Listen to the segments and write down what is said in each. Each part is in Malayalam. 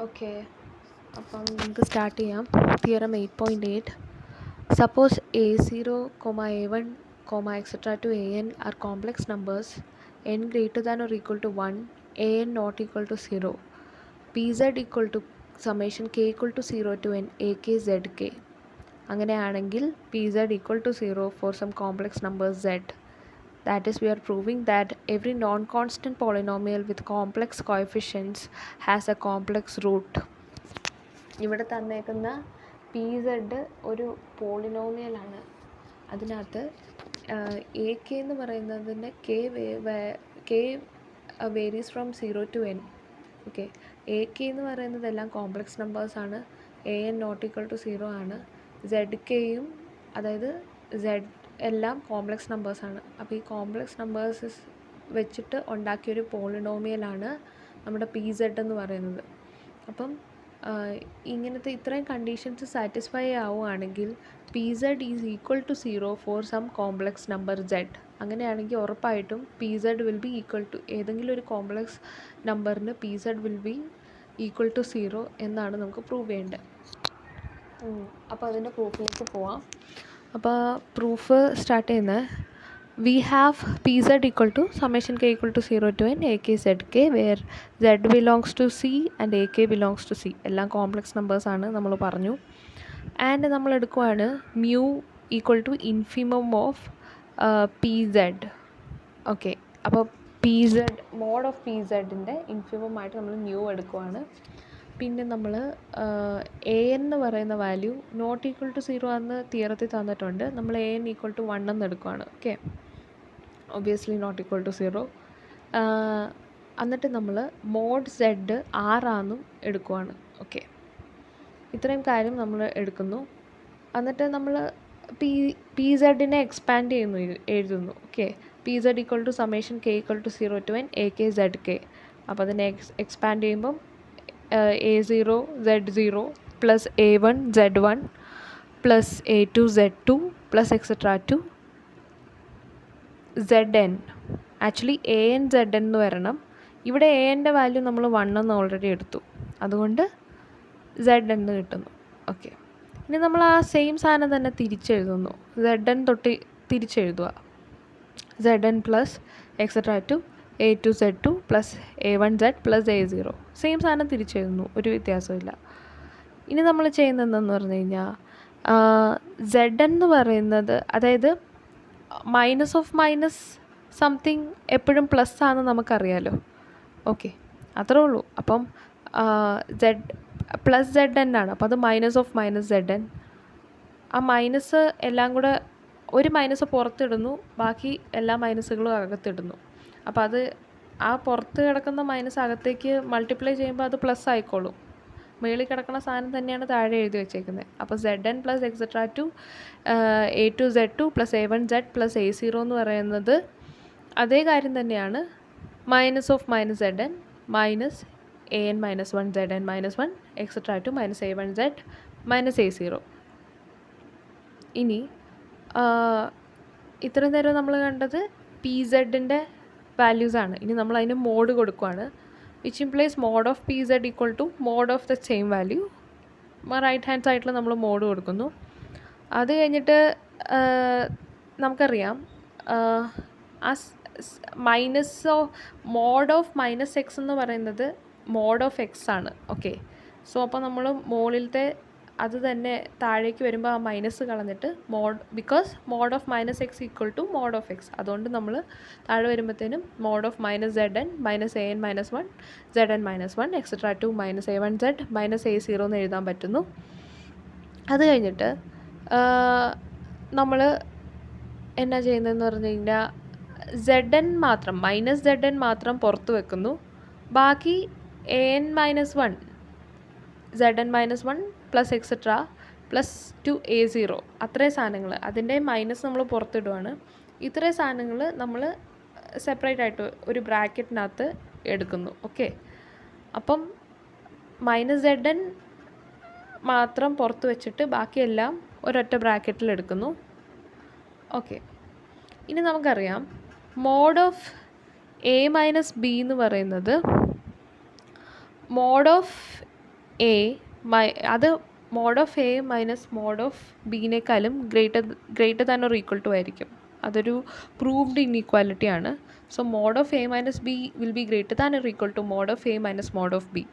ഓക്കെ, അപ്പം നമുക്ക് സ്റ്റാർട്ട് ചെയ്യാം. Theorem 8.8. Suppose a0, a1, etc. to an are complex numbers n greater than or equal to 1, an not equal to 0, pz equal to summation k equal to 0 to n ak zk. അങ്ങനെയാണെങ്കിൽ pz equal to 0 for some complex number z. That is, we are proving that every non-constant polynomial with complex coefficients has a complex root. ഇവിടെ തന്നേക്കുന്ന പി സെഡ് ഒരു പോളിനോമിയലാണ്. അതിനകത്ത് എ കെ എന്ന് പറയുന്നതിൻ്റെ K varies from 0 to n. Okay, A K എന്ന് പറയുന്നതെല്ലാം കോംപ്ലക്സ് നമ്പേഴ്സാണ്. A N not equal to 0 ആണ്. സെഡ് കെയും, അതായത് സെഡ് എല്ലാം കോംപ്ലക്സ് നമ്പേഴ്സാണ്. അപ്പോൾ ഈ കോംപ്ലക്സ് നമ്പേഴ്സ് വെച്ചിട്ട് ഉണ്ടാക്കിയൊരു പോളിനോമിയലാണ് നമ്മുടെ പി സെഡ് എന്ന് പറയുന്നത്. അപ്പം ഇങ്ങനത്തെ ഇത്രയും കണ്ടീഷൻസ് സാറ്റിസ്ഫൈ ആവുകയാണെങ്കിൽ P Z is equal to 0 for some complex number Z. അങ്ങനെയാണെങ്കിൽ ഉറപ്പായിട്ടും P Z will be equal to ഏതെങ്കിലും ഒരു കോംപ്ലക്സ് നമ്പറിന് P Z will be equal to 0 എന്നാണ് നമുക്ക് പ്രൂവ് ചെയ്യേണ്ടത്. അപ്പോൾ അതിൻ്റെ പ്രൂഫിലേക്ക് പോവാം. അപ്പോൾ പ്രൂഫ് സ്റ്റാർട്ട് ചെയ്യുന്നത്, we have pz equal to summation k equal to 0 to n ak zk where z belongs to c and ak belongs to c. എല്ലാം കോംപ്ലക്സ് നമ്പേഴ്സാണ് നമ്മൾ പറഞ്ഞു. ആൻഡ് നമ്മൾ എടുക്കുവാണ് mu equal to infimum of P Z. Okay, അപ്പോൾ P Z mod of P സെഡിൻ്റെ ഇൻഫിമം ആയിട്ട് നമ്മൾ മ്യൂ എടുക്കുവാണ്. പിന്നെ നമ്മൾ എ എൻ എന്ന് പറയുന്ന വാല്യൂ നോട്ട് ഈക്വൽ ടു 0 എന്ന് തിയറത്തിൽ തന്നിട്ടുണ്ട്. നമ്മൾ എ എൻ ഈക്വൽ ടു 1 എന്ന് എടുക്കുവാണ്. Okay, obviously not equal to 0. എന്നിട്ട് നമ്മൾ മോഡ് സെഡ് ആറാന്നും എടുക്കുവാണ്. ഓക്കെ, ഇത്രയും കാര്യം നമ്മൾ എടുക്കുന്നു. എന്നിട്ട് നമ്മൾ പി സെഡിനെ എക്സ്പാൻഡ് ചെയ്യുന്നു, എഴുതുന്നു. Okay, P Z equal to summation K equal to 0 to n A K Z K. അപ്പോൾ അതിനെ എക്സ്പാൻഡ് ചെയ്യുമ്പം a0 z0 plus a1 z1 plus a2 z2 plus etcetera to zn. Actually A N Z N എന്ന് വരണം. ഇവിടെ എ എൻ്റെ വാല്യൂ നമ്മൾ 1 എന്ന് ഓൾറെഡി എടുത്തു, അതുകൊണ്ട് സെഡ് എന്ന് കിട്ടുന്നു. ഓക്കെ, ഇനി നമ്മൾ ആ സെയിം സാധനം തന്നെ തിരിച്ചെഴുതുന്നു. സെഡ് എൻ തൊട്ട് തിരിച്ചെഴുതുക. Z N plus etcetera to a2 z2 plus a1 z plus a0. Same സാധനം തിരിച്ചെഴുതുന്നു, ഒരു വ്യത്യാസമില്ല. ഇനി നമ്മൾ ചെയ്യുന്നത് എന്താണെന്ന് പറഞ്ഞു കഴിഞ്ഞാൽ സെഡ് എന്ന് പറയുന്നത്, അതായത് മൈനസ് ഓഫ് മൈനസ് സംതിങ് എപ്പോഴും പ്ലസ് ആണെന്ന് നമുക്കറിയാലോ. ഓക്കെ, അത്രേ ഉള്ളൂ. അപ്പം സെഡ് പ്ലസ് സെഡ് എൻ ആണ്, അപ്പോൾ അത് minus of minus Z N. ആ മൈനസ് എല്ലാം കൂടെ ഒരു മൈനസ് പുറത്തിടുന്നു, ബാക്കി എല്ലാ മൈനസുകളും അകത്തിടുന്നു. അപ്പോൾ അത് ആ പുറത്ത് കിടക്കുന്ന മൈനസ് അകത്തേക്ക് മൾട്ടിപ്ലൈ ചെയ്യുമ്പോൾ അത് പ്ലസ് ആയിക്കോളും. മുകളിൽ കിടക്കുന്ന സാധനം തന്നെയാണ് താഴെ എഴുതി വെച്ചേക്കുന്നത്. അപ്പോൾ Z N plus etcetera to a2 z2 plus a1 z plus a0 എന്ന് പറയുന്നത് അതേ കാര്യം തന്നെയാണ്. Minus of minus Z N minus A N minus 1 Z N minus 1 etcetera to minus a1 z minus a0. ഇനി ഇത്രയും നേരം നമ്മൾ കണ്ടത് പി സെഡിൻ്റെ വാല്യൂസാണ്. ഇനി നമ്മൾ അതിന് മോഡ് കൊടുക്കുകയാണ്, which implies mod of P Z equal to mod of the same value. Right hand സൈഡിൽ നമ്മൾ മോഡ് കൊടുക്കുന്നു. അത് കഴിഞ്ഞിട്ട് നമുക്കറിയാം ആ minus mod of minus X എന്ന് പറയുന്നത് മോഡ് ഓഫ് എക്സ് ആണ്. ഓക്കെ, സോ അപ്പോൾ നമ്മൾ മുകളിലത്തെ അത് തന്നെ താഴേക്ക് വരുമ്പോൾ ആ മൈനസ് കളഞ്ഞിട്ട് because mod of minus X equal to mod of X, അതുകൊണ്ട് നമ്മൾ താഴെ വരുമ്പോഴത്തേനും mod of minus Z N minus A N minus 1 Z N minus 1 etcetera to minus a1 z minus a0 എന്ന് എഴുതാൻ പറ്റുന്നു. അത് കഴിഞ്ഞിട്ട് നമ്മൾ എന്നാ ചെയ്യുന്നതെന്ന് പറഞ്ഞു കഴിഞ്ഞാൽ സെഡ് എൻ മാത്രം, മൈനസ് സെഡ് എൻ മാത്രം പുറത്ത് വെക്കുന്നു. ബാക്കി A N minus 1 Z N minus 1 plus etcetera plus to a0, അത്രയും സാധനങ്ങൾ അതിൻ്റെ മൈനസ് നമ്മൾ പുറത്തിടുവാണ്. ഇത്രയും സാധനങ്ങൾ നമ്മൾ സെപ്പറേറ്റ് ആയിട്ട് ഒരു ബ്രാക്കറ്റിനകത്ത് എടുക്കുന്നു. ഓക്കെ, അപ്പം മൈനസ് സെഡ് എൻ മാത്രം പുറത്ത് വെച്ചിട്ട് ബാക്കിയെല്ലാം ഒരൊറ്റ ബ്രാക്കറ്റിൽ എടുക്കുന്നു. ഓക്കെ, ഇനി നമുക്കറിയാം mod of A minus B എന്ന് പറയുന്നത് മോഡ് ഓഫ് എ അത് mod of A minus mod of ബിനേക്കാളും greater than or equal to ആയിരിക്കും. അതൊരു പ്രൂവ്ഡ് ഇൻഇക്വാലിറ്റി ആണ്. So mod of A minus B will be greater than or equal to mod of A minus mod of B.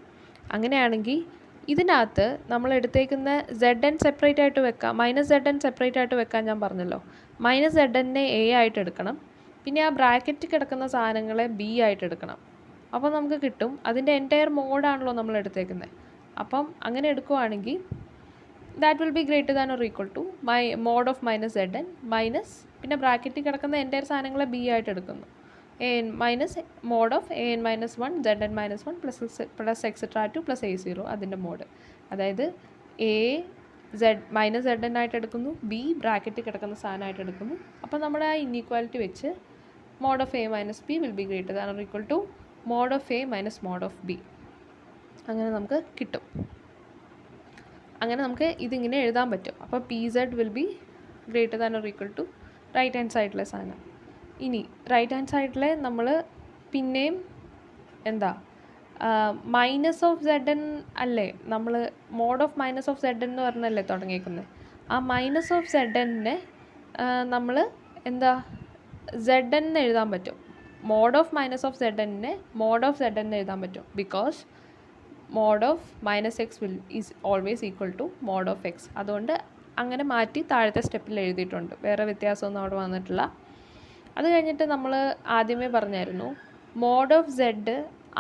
അങ്ങനെയാണെങ്കിൽ ഇതിനകത്ത് നമ്മൾ എടുത്തേക്കുന്ന സെഡ് എൻ സെപ്പറേറ്റ് ആയിട്ട് വെക്കാം, മൈനസ് സെഡ് എൻ സെപ്പറേറ്റ് ആയിട്ട് വെക്കാൻ ഞാൻ പറഞ്ഞല്ലോ. മൈനസ് സെഡ് എന്നെ എ ആയിട്ട് എടുക്കണം, പിന്നെ ആ ബ്രാക്കറ്റിൽ കിടക്കുന്ന സാധനങ്ങളെ ബി ആയിട്ട് എടുക്കണം. അപ്പോൾ നമുക്ക് കിട്ടും അതിൻ്റെ എൻറ്റയർ മോഡാണല്ലോ നമ്മൾ എടുത്തേക്കുന്നത്. അപ്പം അങ്ങനെ എടുക്കുവാണെങ്കിൽ that will be greater than or equal to mod of minus Z N minus പിന്നെ ബ്രാക്കറ്റിൽ കിടക്കുന്ന എൻറ്റയർ സാധനങ്ങളെ ബി ആയിട്ട് എടുക്കുന്നു. A N minus mod of A N minus one Z N minus one plus etcetera to plus A zero അതിൻ്റെ മോഡ്. അതായത് എ മൈനസ് സെഡ് എൻ ആയിട്ട് എടുക്കുന്നു, ബി ബ്രാക്കറ്റിൽ കിടക്കുന്ന സാധനമായിട്ട് എടുക്കുന്നു. അപ്പോൾ നമ്മുടെ ആ ഇൻഇക്വാലിറ്റി വെച്ച് mod of A minus B will be greater than or equal to mod of A minus mod of B. അങ്ങനെ നമുക്ക് കിട്ടും. അങ്ങനെ നമുക്ക് ഇതിങ്ങനെ എഴുതാൻ പറ്റും. അപ്പോൾ P Z will be greater than or equal to right hand സൈഡിലെ സാധനം. ഇനി റൈറ്റ് ഹാൻഡ് സൈഡിലെ നമ്മൾ പിന്നെയും എന്താ മൈനസ് ഓഫ് സെഡ് എൻ അല്ലേ, നമ്മൾ mod of minus of Z N എന്ന് പറഞ്ഞല്ലേ തുടങ്ങിയേക്കുന്നത്. ആ മൈനസ് ഓഫ് സെഡ് എന്നിനെ നമ്മൾ എന്താ സെഡ് എൻ എന്ന് എഴുതാൻ പറ്റും. Mod of minus of Z എന്നിനെ മോഡ് ഓഫ് സെഡ് എൻ എന്ന് എഴുതാൻ പറ്റും. Because mod of minus X is always equal to mod of X. അതുകൊണ്ട് അങ്ങനെ മാറ്റി താഴത്തെ സ്റ്റെപ്പിൽ എഴുതിയിട്ടുണ്ട്, വേറെ വ്യത്യാസമൊന്നും അവിടെ വന്നിട്ടില്ല. അത് കഴിഞ്ഞിട്ട് നമ്മൾ ആദ്യമേ പറഞ്ഞായിരുന്നു മോഡ് ഓഫ് സെഡ്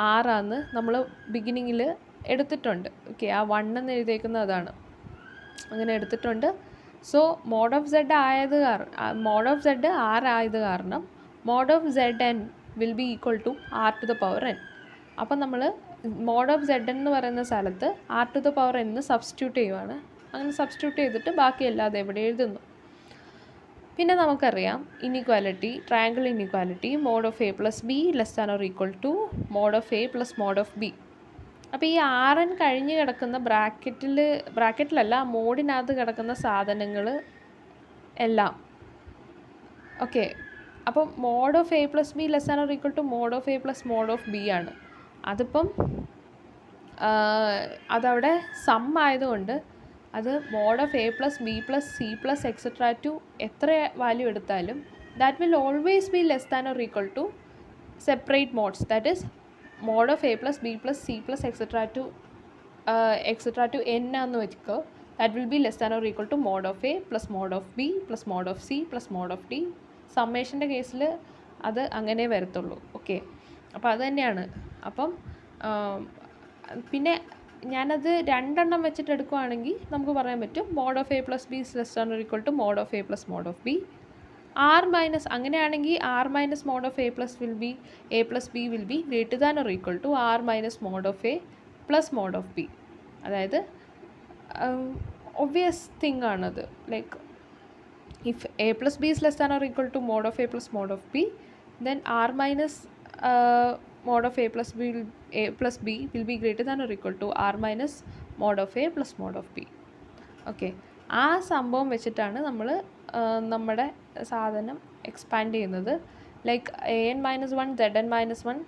ആറാന്ന് നമ്മൾ ബിഗിനിങ്ങിൽ എടുത്തിട്ടുണ്ട്. ഓക്കെ, ആ 1 എന്ന് എഴുതിയേക്കുന്നത് അതാണ്, അങ്ങനെ എടുത്തിട്ടുണ്ട്. So mod of Z mod of Z ആറായത് കാരണം mod of Z N will be equal to R to the power N. അപ്പം നമ്മൾ മോഡ് ഓഫ് സെഡ് എൻ എന്ന് പറയുന്ന സ്ഥലത്ത് R to the power N substitute ചെയ്യുവാണ്. അങ്ങനെ സബ്സ്റ്റിറ്റ്യൂട്ട് ചെയ്തിട്ട് ബാക്കി എല്ലാതെ എവിടെ എഴുതുന്നു. പിന്നെ നമുക്കറിയാം inequality, triangle inequality mod of A plus B less than or equal to mod of A plus mod of B. അപ്പോൾ ഈ ആർ എൻ കഴിഞ്ഞ് കിടക്കുന്ന ബ്രാക്കറ്റിലല്ല മോഡിനകത്ത് കിടക്കുന്ന സാധനങ്ങൾ എല്ലാം ഓക്കെ. അപ്പം mod of A plus B less than or equal to mod of A plus mod of B ആണ്. അതിപ്പം അതവിടെ സം ആയതുകൊണ്ട് അത് mod of A plus B plus C plus etcetera to എത്ര വാല്യൂ എടുത്താലും that will always be less than or equal to separate mods. That is mod of A plus B plus C plus etcetera to N ആണെന്ന് വെച്ചോ. That will be less than or equal to mod of A plus mod of B plus mod of C plus mod of D. സമ്മേഷൻ്റെ കേസിൽ അത് അങ്ങനെ വരത്തുള്ളൂ. ഓക്കെ, അപ്പോൾ അത് തന്നെയാണ്. അപ്പം പിന്നെ ഞാനത് 2 എണ്ണം വെച്ചിട്ട് എടുക്കുകയാണെങ്കിൽ നമുക്ക് പറയാൻ പറ്റും mod of A plus B less than or equal to mod of A plus mod of B. R minus അങ്ങനെയാണെങ്കിൽ R minus mod of A plus B will be greater than or equal to R minus mod of A plus mod of B. അതായത് ഒബ്വിയസ് തിങ് ആണത്. Like if a plus b is less than or equal to mod of a plus mod of b, then r minus mod of a plus b will be greater than or equal to r minus mod of a plus mod of b. Okay, ആ സംഭവം വെച്ചിട്ടാണ് നമ്മൾ നമ്മുടെ സാധനം എക്സ്പാൻഡ് ചെയ്യുന്നത്. Like A N minus one Z N minus one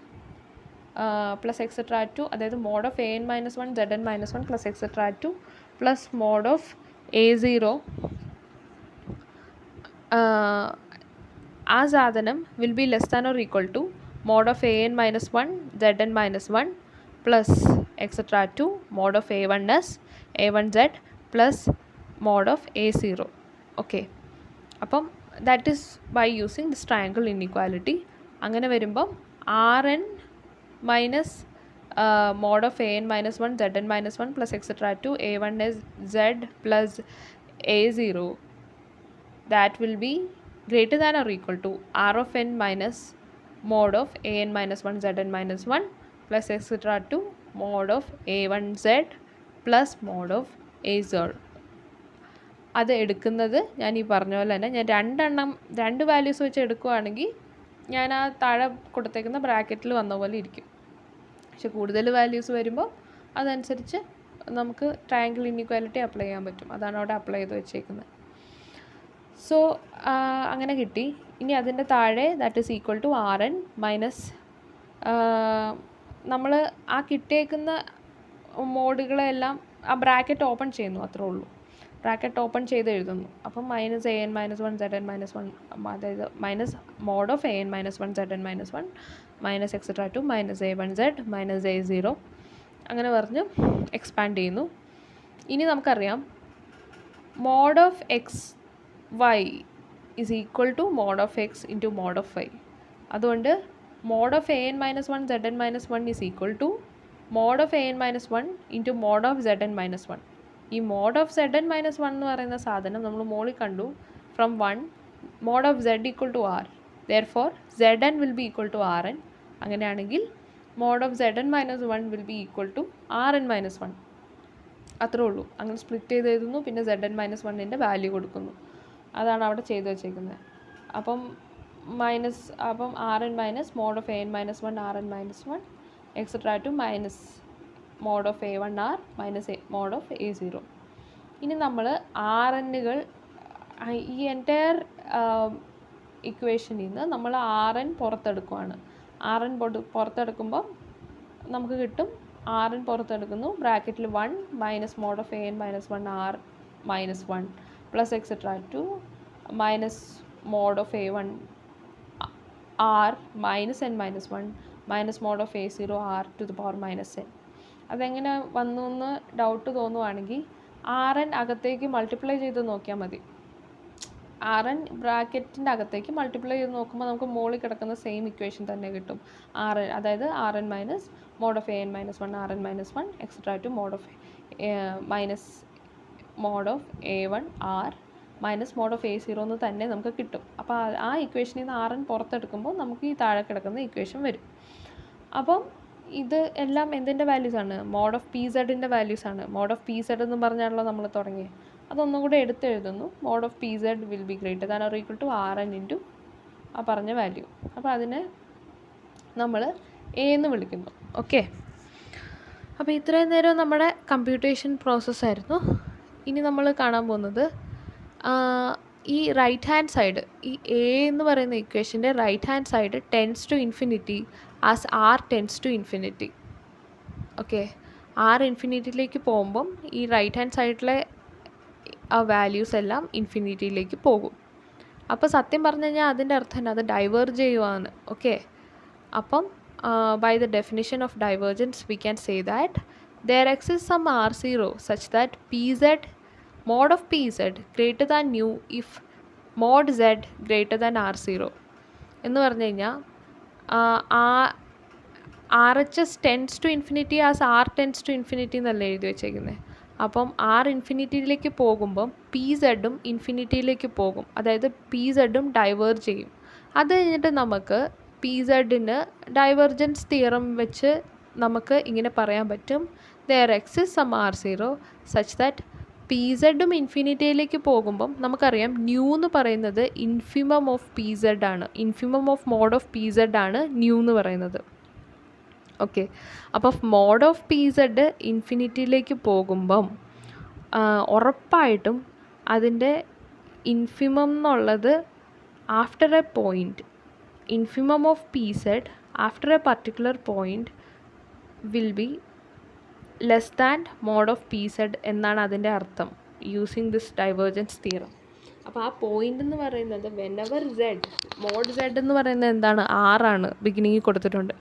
plus etcetera to, അതായത് mod of A N minus one Z N minus one plus etcetera to plus mod of A zero. ആ സാധനം will be less than or equal to mod of A N minus one Z N minus one plus etcetera to mod of A one S A one Z plus mod of A zero. Okay, അപ്പം that is by using this triangle inequality. അങ്ങനെ വരുമ്പം R N minus mod of a n minus 1 z n minus 1 plus etc. to a1 is z plus a0, that will be greater than or equal to r of n minus mod of a n minus 1 z n minus 1 plus etc. to mod of a1 z plus mod of a0. അത് എടുക്കുന്നത് ഞാൻ ഈ പറഞ്ഞ പോലെ തന്നെ ഞാൻ രണ്ട് വാല്യൂസ് വെച്ച് എടുക്കുകയാണെങ്കിൽ ഞാൻ ആ താഴെ കൊടുത്തേക്കുന്ന ബ്രാക്കറ്റിൽ വന്ന പോലെ ഇരിക്കും. പക്ഷെ കൂടുതൽ വാല്യൂസ് വരുമ്പോൾ അതനുസരിച്ച് നമുക്ക് ട്രയാങ്കിൾ ഇൻഇക്വാലിറ്റി അപ്ലൈ ചെയ്യാൻ പറ്റും. അതാണ് അവിടെ അപ്ലൈ ചെയ്ത് വെച്ചേക്കുന്നത്. സോ അങ്ങനെ കിട്ടി. ഇനി അതിൻ്റെ താഴെ that is equal to R N minus നമ്മൾ ആ കിട്ടിയേക്കുന്ന മോഡുകളെല്ലാം ആ ബ്രാക്കറ്റ് ഓപ്പൺ ചെയ്യുന്നു, അത്രേ ഉള്ളൂ. ബ്രാക്കറ്റ് ഓപ്പൺ ചെയ്ത് എഴുതുന്നു. അപ്പം -an-1 zn-1, അതായത് minus mod of an-1 zn-1 minus etcetera to -a1z -a0 അങ്ങനെ പറഞ്ഞ് എക്സ്പാൻഡ് ചെയ്യുന്നു. ഇനി നമുക്കറിയാം mod of X Y is equal to mod of X into mod of Y. അതുകൊണ്ട് mod of an-1 zn-1 is equal to mod of an-1 into mod of zn-1. ഈ മോഡ് ഓഫ് zn-1 എന്ന് പറയുന്ന സാധനം നമ്മൾ മോളിൽ കണ്ടു from 1 mod of z equal to r, therefore zn will be equal to rn. അങ്ങനെയാണെങ്കിൽ mod of zn-1 will be equal to rn-1. അത്രേ ഉള്ളൂ. അങ്ങനെ സ്പ്ലിറ്റ് ചെയ്ത് എഴുതുന്നു, പിന്നെ zn-1ൻ്റെ വാല്യൂ കൊടുക്കുന്നു. അതാണ് അവിടെ ചെയ്ത് വെച്ചേക്കുന്നത്. അപ്പം rn minus mod of an-1 rn-1 etcetera to minus mod of a1r minus mod of a0. ഇനി നമ്മൾ rnകൾ ഈ എൻറ്റയർ ഇക്വേഷനിൽ നിന്ന് നമ്മൾ rn പുറത്തെടുക്കുവാണ്. rn പുറത്തെടുക്കുമ്പോൾ നമുക്ക് കിട്ടും, rn പുറത്തെടുക്കുന്നു, ബ്രാക്കറ്റിൽ 1 minus mod of an-1 r minus 1 plus etcetera to minus mod of a1 r minus n-1 minus mod of a0 r to the power minus n. അതെങ്ങനെ വന്നു എന്ന് ഡൗട്ട് തോന്നുവാണെങ്കിൽ rn അകത്തേക്ക് മൾട്ടിപ്ലൈ ചെയ്ത് നോക്കിയാൽ മതി. rn ബ്രാക്കറ്റിൻ്റെ അകത്തേക്ക് മൾട്ടിപ്ലൈ ചെയ്ത് നോക്കുമ്പോൾ നമുക്ക് മുകളിൽ കിടക്കുന്ന സെയിം ഇക്വേഷൻ തന്നെ കിട്ടും. അതായത് rn minus mod of an-1 rn-1 etcetera to mod of minus mod of a1 r minus mod of a0 എന്ന് തന്നെ നമുക്ക് കിട്ടും. അപ്പോൾ ആ ഇക്വേഷനിൽ നിന്ന് rn പുറത്തെടുക്കുമ്പോൾ നമുക്ക് ഈ താഴെ കിടക്കുന്ന ഇക്വേഷൻ വരും. അപ്പം ഇത് എല്ലാം എന്തിൻ്റെ വാല്യൂസാണ്? മോഡ് ഓഫ് pzൻ്റെ വാല്യൂസാണ്. മോഡ് ഓഫ് pz എന്ന് പറഞ്ഞാണല്ലോ നമ്മൾ തുടങ്ങിയത്. അതൊന്നും കൂടെ എടുത്തെഴുതുന്നു. Mod of pz will be greater than or equal to rn into ആ പറഞ്ഞ വാല്യൂ. അപ്പോൾ അതിനെ നമ്മൾ a എന്ന് വിളിക്കുന്നു. ഓക്കെ, അപ്പോൾ ഇത്രയും നേരം നമ്മുടെ കമ്പ്യൂട്ടേഷൻ പ്രോസസ്സായിരുന്നു. ഇനി നമ്മൾ കാണാൻ പോകുന്നത് ഈ റൈറ്റ് ഹാൻഡ് സൈഡ്, ഈ a എന്ന് പറയുന്ന ഇക്വേഷൻ്റെ right hand side tends to infinity as r tends to infinity. Okay, r ഇൻഫിനിറ്റിയിലേക്ക് പോകുമ്പം ഈ റൈറ്റ് ഹാൻഡ് സൈഡിലെ ആ വാല്യൂസ് എല്ലാം ഇൻഫിനിറ്റിയിലേക്ക് പോകും. അപ്പോൾ സത്യം പറഞ്ഞു കഴിഞ്ഞാൽ അതിൻ്റെ അർത്ഥം തന്നെ അത് ഡൈവേർജ് ചെയ്യുവാണ്. ഓക്കെ, അപ്പം by the definition of divergence we can say that there exists some r0 such that pz mod of pz greater than nu if mod z greater than r0. എന്ന് പറഞ്ഞു കഴിഞ്ഞാൽ RHS tends to infinity as r tends to infinity എന്നല്ല എഴുതി വെച്ചേക്കുന്നത്. അപ്പം r ഇൻഫിനിറ്റിയിലേക്ക് പോകുമ്പം pzഉം ഇൻഫിനിറ്റിയിലേക്ക് പോകും, അതായത് pzഉം ഡൈവേർജ് ചെയ്യും. അത് കഴിഞ്ഞിട്ട് നമുക്ക് pzന് ഡൈവേർജൻസ് തിയറം വെച്ച് നമുക്ക് ഇങ്ങനെ പറയാൻ പറ്റും, there exists some r0 such that pzഉം ഇൻഫിനിറ്റിയിലേക്ക് പോകുമ്പം നമുക്കറിയാം ന്യൂ എന്ന് പറയുന്നത് ഇൻഫിമം ഓഫ് pz ആണ്, infimum of mod of pz ആണ് ന്യൂ എന്ന് പറയുന്നത്. ഓക്കെ, അപ്പോൾ മോഡ് ഓഫ് pz ഇൻഫിനിറ്റിയിലേക്ക് പോകുമ്പം ഉറപ്പായിട്ടും അതിൻ്റെ ഇൻഫിമം എന്നുള്ളത് after a point, infimum of pz after a particular point will be less than mod of pz എന്നാണ് അതിൻ്റെ അർത്ഥം, യൂസിങ് ദിസ് ഡൈവേർജൻസ് തിയറം. അപ്പോൾ ആ പോയിൻ്റ് എന്ന് പറയുന്നത് വെനെവർ z, മോഡ് z എന്ന് പറയുന്നത് എന്താണ്? r ആണ്, ബിഗിനിങ്ങിൽ കൊടുത്തിട്ടുണ്ട്.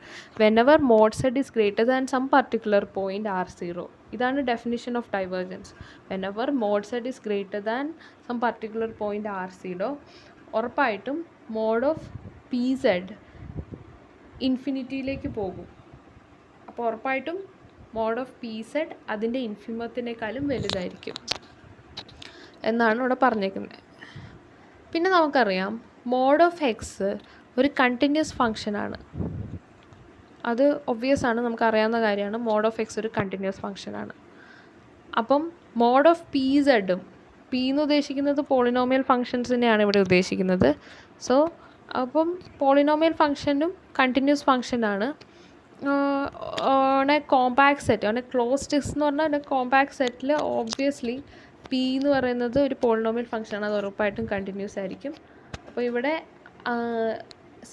Whenever mod z is greater than some particular point r0. ഇതാണ് definition of divergence. Whenever mod z is greater than some particular point r0, ഉറപ്പായിട്ടും മോഡ് ഓഫ് pz ഇൻഫിനിറ്റിയിലേക്ക് പോകും. അപ്പോൾ ഉറപ്പായിട്ടും മോഡ് ഓഫ് pz അതിൻ്റെ ഇൻഫിമത്തിനേക്കാളും വലുതായിരിക്കും എന്നാണ് ഇവിടെ പറഞ്ഞേക്കുന്നത്. പിന്നെ നമുക്കറിയാം മോഡ് ഓഫ് എക്സ് ഒരു കണ്ടിന്യൂസ് ഫങ്ഷനാണ്. അത് ഒബ്വിയസ് ആണ്, നമുക്കറിയാവുന്ന കാര്യമാണ്. മോഡ് ഓഫ് എക്സ് ഒരു കണ്ടിന്യൂസ് ഫങ്ഷനാണ്. അപ്പം മോഡ് ഓഫ് pzഉം, p എന്ന് ഉദ്ദേശിക്കുന്നത് പോളിനോമിയൽ ഫങ്ഷൻസിനെയാണ് ഇവിടെ ഉദ്ദേശിക്കുന്നത്. സോ അപ്പം പോളിനോമിയൽ ഫങ്ഷനും കണ്ടിന്യൂസ് ഫങ്ഷനാണ്. On a compact set, on a closed X എന്ന് പറഞ്ഞാൽ ഒരു കോമ്പാക്ട് സെറ്റിൽ ഓബ്വിയസ്ലി p എന്ന് പറയുന്നത് ഒരു പോളിനോമിയൽ ഫങ്ഷനാണ്, അത് ഉറപ്പായിട്ടും കണ്ടിന്യൂസ് ആയിരിക്കും. അപ്പോൾ ഇവിടെ